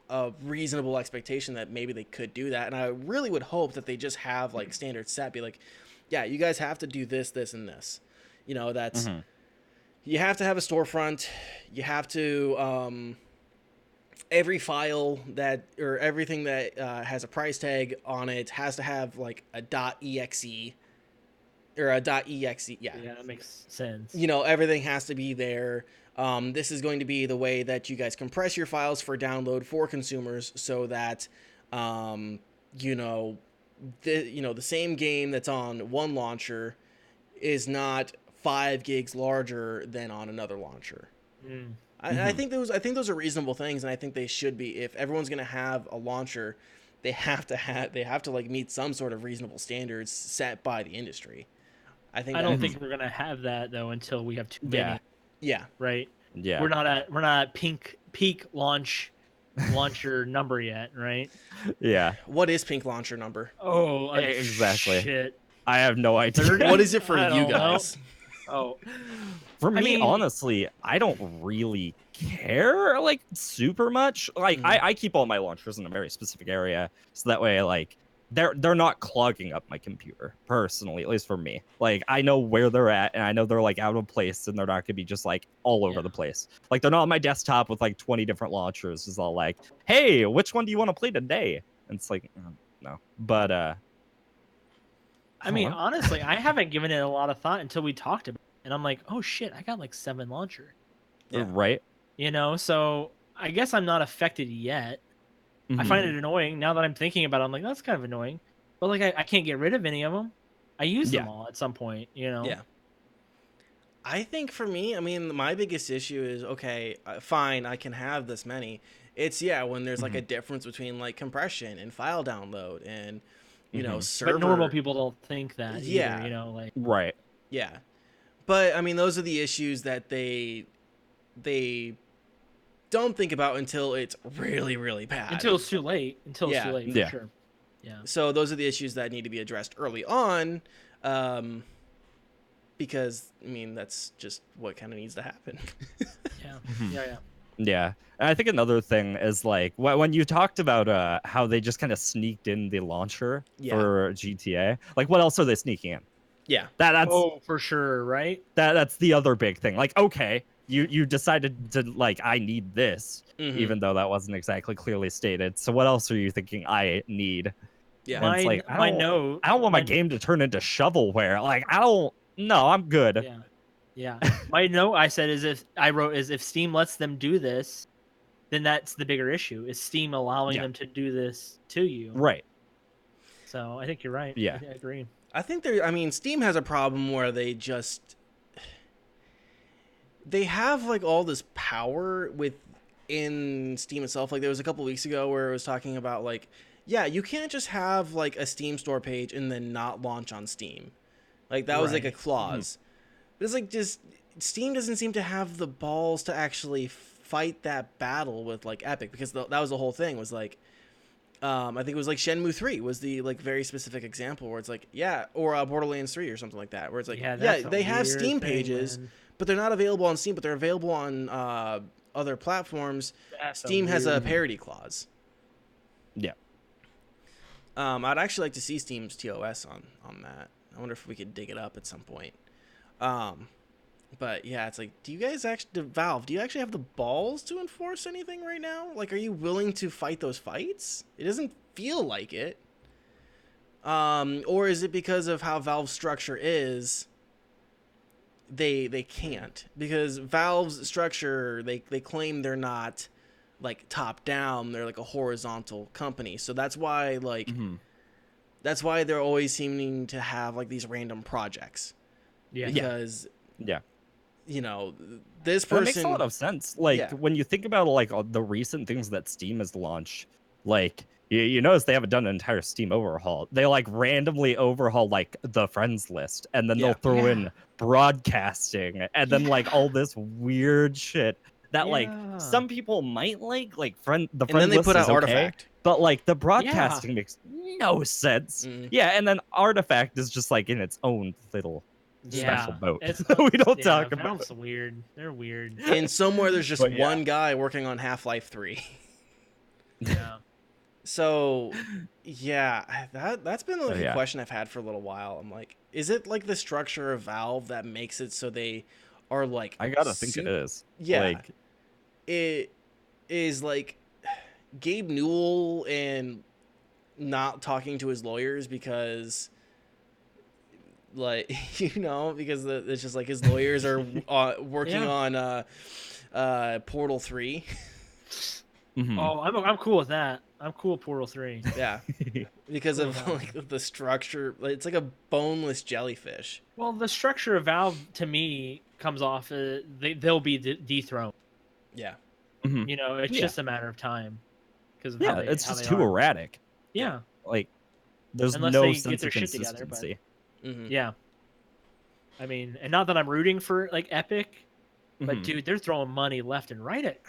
a reasonable expectation that maybe they could do that, and I really would hope that they just have like standards set, be like, yeah, you guys have to do this, and this. That's you have to have a storefront. You have to every file that or everything that has a price tag on it has to have like a .exe or a .exe. Yeah, that makes sense. Everything has to be there. This is going to be the way that you guys compress your files for download for consumers, so that the same game that's on one launcher is not 5 gigs larger than on another launcher. I think those are reasonable things, and I think they should be. If everyone's going to have a launcher, they have to like meet some sort of reasonable standards set by the industry. I don't think we're going to have that though until we have too many. Yeah. Right. Yeah. We're not at peak launcher number yet, right? Yeah. What is peak launcher number? Oh, exactly. Shit. I have no idea. 30? What is it for you guys? Oh. For me, honestly, I don't really care like super much. Like I keep all my launchers in a very specific area, so that way like they're not clogging up my computer, personally, at least for me. Like I know where they're at, and I know they're like out of place, and they're not gonna be just like all over the place. Like they're not on my desktop with like 20 different launchers. It's all like, hey, which one do you want to play today? And it's like, no. But I mean, honestly, I haven't given it a lot of thought until we talked about it, and I'm like, oh shit, I got like 7 launchers. Yeah. Right. So I guess I'm not affected yet. I find it annoying now that I'm thinking about it. I'm like, that's kind of annoying, but like I can't get rid of any of them. I use them all at some point, Yeah. I think for me, I mean, my biggest issue is, okay, fine, I can have this many. It's when there's like a difference between like compression and file download and server. But normal people don't think that. Either, like right. Yeah, but I mean, those are the issues that they don't think about until it's really, really bad. Until it's too late. It's too late, for sure. Yeah. So those are the issues that need to be addressed early on, because I mean that's just what kind of needs to happen. Yeah. And I think another thing is like when you talked about how they just kind of sneaked in the launcher for GTA. Like, what else are they sneaking in? Yeah. That's for sure, right? That's the other big thing. Like, okay, you decided to like, I need this, even though that wasn't exactly clearly stated. So what else are you thinking I need? Yeah. It's like, I don't want my game to turn into shovelware. Like, no, I'm good. Yeah. My note I said is if Steam lets them do this, then that's the bigger issue. Is Steam allowing them to do this to you? Right. So I think you're right. Yeah. I agree. I think Steam has a problem where they have like all this power within Steam itself. Like there was a couple weeks ago where it was talking about like, yeah, you can't just have like a Steam store page and then not launch on Steam. Like that was like a clause. But it's like just Steam doesn't seem to have the balls to actually fight that battle with like Epic, because that was the whole thing was like, I think it was like Shenmue 3 was the like very specific example where it's like, yeah, or Borderlands 3 or something like that, where it's like, yeah, they have Steam pages, but they're not available on Steam, but they're available on other platforms. Steam has a parity clause. Yeah. I'd actually like to see Steam's TOS on that. I wonder if we could dig it up at some point. But yeah, it's like, do you guys actually, Valve, do you actually have the balls to enforce anything right now? Like, are you willing to fight those fights? It doesn't feel like it. Or is it because of how Valve's structure is, they can't? Because Valve's structure, they claim they're not like top down, they're like a horizontal company. So that's why like that's why they're always seeming to have like these random projects. Yeah. Because yeah. You know, this person... That makes a lot of sense. Like, when you think about, like, all the recent things that Steam has launched, like, you notice they haven't done an entire Steam overhaul. They, like, randomly overhaul, like, the friends list, and then they'll throw in broadcasting, and then, like, all this weird shit that, like, some people might like the friend list and then they put out okay, Artifact. but, like, the broadcasting makes no sense. Yeah, and then Artifact is just, like, in its own little... special boat. We don't talk about. Valve's weird. They're weird. And somewhere there's just one guy working on Half-Life 3. Yeah. So, yeah, that's been like a question I've had for a little while. I'm like, is it like the structure of Valve that makes it so they are like... I gotta think it is. Yeah. Like, it is like Gabe Newell and not talking to his lawyers because... like, you know, because it's just like his lawyers are working on Portal 3. Oh, I'm cool with that. I'm cool with Portal 3. Yeah, because of like the structure. It's like a boneless jellyfish. Well, the structure of Valve to me comes off. They'll be dethroned. Yeah. You know, it's just a matter of time. Because it's just too erratic. Yeah. Like, there's unless no they sense get their of shit together. consistency. But, yeah. I mean, and not that I'm rooting for like Epic, but dude, they're throwing money left and right at.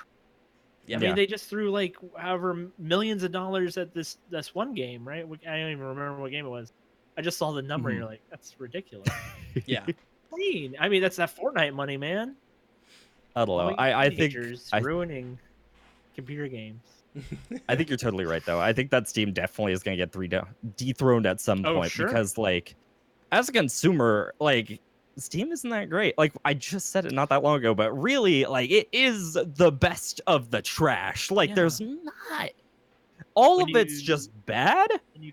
I mean, they just threw like however millions of dollars at this one game, right? I don't even remember what game it was. I just saw the number, and you're like, that's ridiculous. Yeah. I mean, that's that Fortnite money, man. I don't know. I think ruining computer games. I think you're totally right, though. I think that Steam definitely is going to get dethroned at some point because, like, as a consumer, like, Steam isn't that great. Like, I just said it not that long ago, but really, like, it is the best of the trash. Like, there's not... All of it's just bad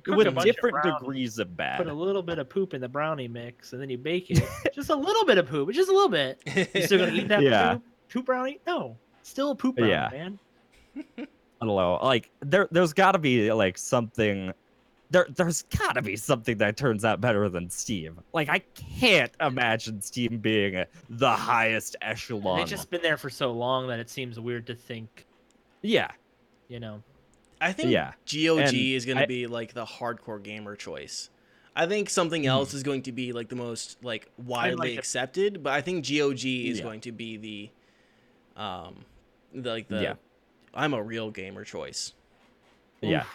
with different degrees of bad. Put a little bit of poop in the brownie mix, and then you bake it. Just a little bit of poop. Just a little bit. You still gonna eat that poop brownie? No. Still a poop brownie, man. I don't know. Like, there's got to be, like, something... There's got to be something that turns out better than Steam. Like, I can't imagine Steam being the highest echelon. It's just been there for so long that it seems weird to think. Yeah. You know. I think GOG is going to be, like, the hardcore gamer choice. I think something else is going to be, like, the most, like, widely accepted. But I think GOG is going to be the I'm a real gamer choice. Yeah.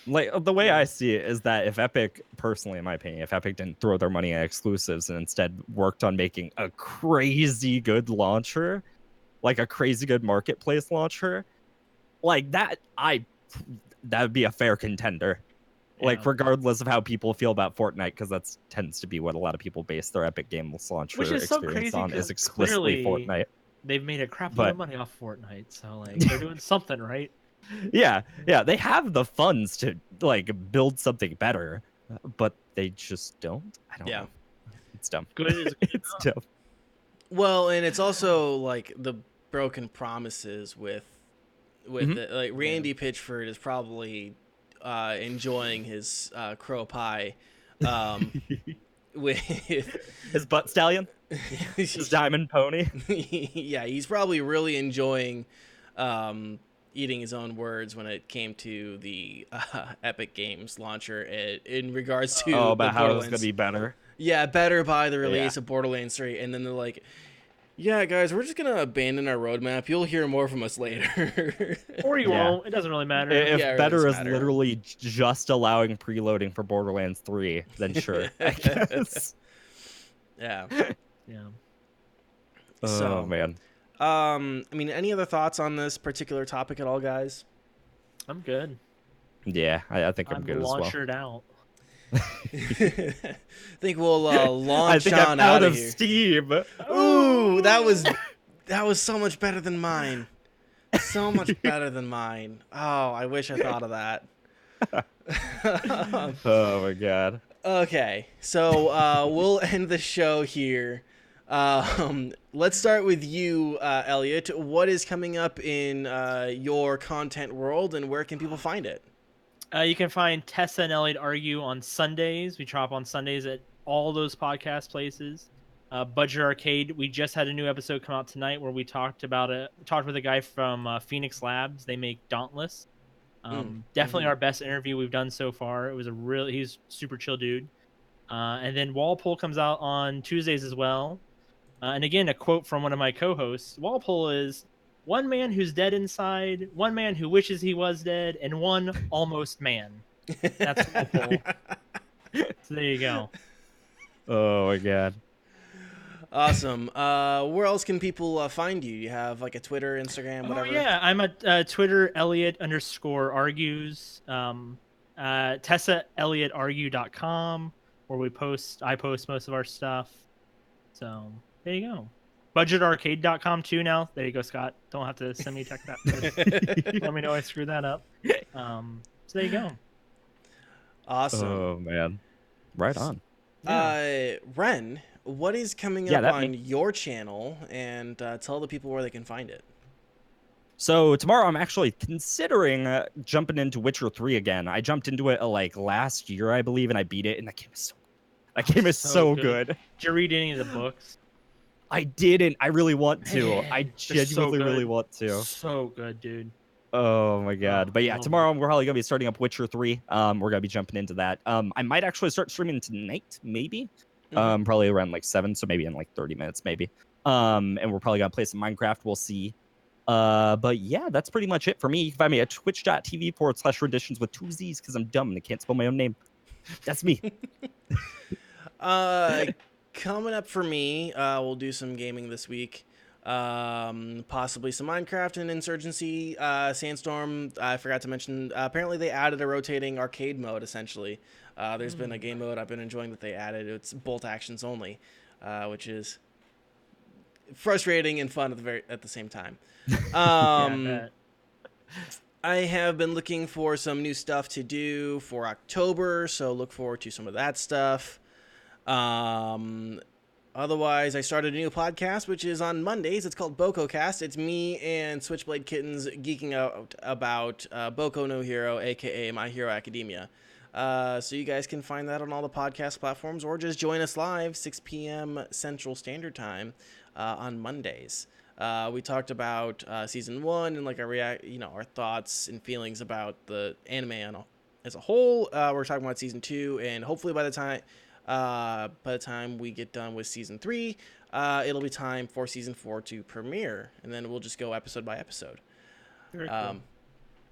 Like, the way I see it is that if Epic, personally, in my opinion, if Epic didn't throw their money at exclusives and instead worked on making a crazy good launcher, like a crazy good marketplace launcher, like that would be a fair contender. Yeah. Like, regardless of how people feel about Fortnite, because that tends to be what a lot of people base their Epic Games launcher experience on, is explicitly Fortnite. They've made a crap load of money off Fortnite, so like they're doing something right. Yeah, they have the funds to like build something better, but they just don't. I don't know. It's dumb. It's dumb. Well, and it's also like the broken promises with it. Like Randy Pitchford is probably enjoying his crow pie with his butt stallion, his diamond pony. Yeah, he's probably really enjoying eating his own words when it came to the Epic Games launcher in regards to about how it was going to be better. Yeah, better by the release of Borderlands 3. And then they're like, Yeah, guys, we're just gonna abandon our roadmap. You'll hear more from us later. Or you Yeah. won't. It doesn't really matter. If Yeah, it really better doesn't is matter. literally just allowing preloading for Borderlands 3, then sure, I guess. Yeah. Yeah. Oh man. I mean, any other thoughts on this particular topic at all, guys? I'm good. Yeah, I think I'm good as well. Launchered out. I think we'll I launch think on I'm out of of here. steam. Ooh, that was so much better than mine. So much better than mine. Oh, I wish I thought of that. Oh my god. Okay, so we'll end the show here. Let's start with you, Elliot. What is coming up in your content world, and where can people find it? You can find Tessa and Elliot Argue on Sundays. We drop on Sundays at all those podcast places. Budget Arcade. We just had a new episode come out tonight where we talked with a guy from Phoenix Labs. They make Dauntless. Definitely our best interview we've done so far. He's super chill dude. And then Walpole comes out on Tuesdays as well. And again, a quote from one of my co-hosts. Walpole is one man who's dead inside, one man who wishes he was dead, and one almost man. That's Walpole. So there you go. Oh my god. Awesome. Where else can people find you? You have like a Twitter, Instagram, whatever? Oh yeah, I'm at Twitter, Elliot_argues. TessaElliotArgue.com, where I post most of our stuff. So there you go. BudgetArcade.com too now. There you go, Scott. Don't have to send me tech that. Let me know I screwed that up. So there you go. Awesome. Oh man. Right on. Ren, what is coming up on your channel, and tell the people where they can find it. So tomorrow I'm actually considering jumping into Witcher 3 again. I jumped into it like last year, I believe, and I beat it, and that game is so good. Did you read any of the books? I didn't. I really want to. Man, I genuinely really want to. So good, dude. Oh my god. But yeah, tomorrow we're probably gonna be starting up Witcher 3. We're gonna be jumping into that. I might actually start streaming tonight, maybe. Probably around like 7, so maybe in like 30 minutes, maybe. And we're probably gonna play some Minecraft. We'll see. But yeah, that's pretty much it for me. You can find me at twitch.tv/renditions with 2 Z's because I'm dumb and I can't spell my own name. That's me. Coming up for me, we'll do some gaming this week. Possibly some Minecraft and Insurgency. Sandstorm, I forgot to mention, apparently they added a rotating arcade mode, essentially. There's been a game mode I've been enjoying that they added. It's bolt actions only, which is frustrating and fun at the same time. I have been looking for some new stuff to do for October, so look forward to some of that stuff. Otherwise, I started a new podcast, which is on Mondays. It's called BokoCast. It's me and Switchblade Kittens geeking out about Boku no Hero, aka My Hero Academia. So you guys can find that on all the podcast platforms, or just join us live 6 p.m. Central Standard Time on Mondays. We talked about season 1 and like our thoughts and feelings about the anime as a whole. We're talking about season 2, and hopefully by the time we get done with season 3, it'll be time for season 4 to premiere, and then we'll just go episode by episode. Very cool.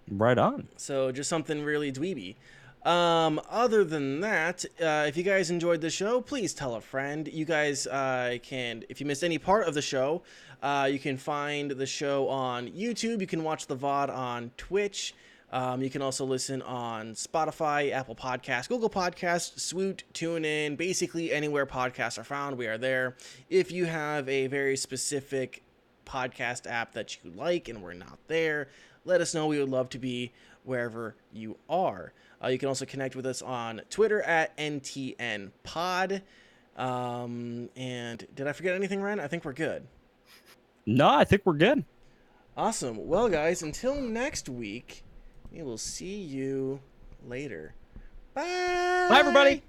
Right on. So just something really dweeby. Other than that, if you guys enjoyed the show, please tell a friend. You guys can, if you missed any part of the show, you can find the show on YouTube. You can watch the VOD on Twitch. You can also listen on Spotify, Apple Podcasts, Google Podcasts, Swoot, TuneIn, basically anywhere podcasts are found, we are there. If you have a very specific podcast app that you like and we're not there, let us know. We would love to be wherever you are. You can also connect with us on Twitter at NTNPod. And did I forget anything, Ryan? I think we're good. No, I think we're good. Awesome. Well, guys, until next week, we will see you later. Bye. Bye, everybody.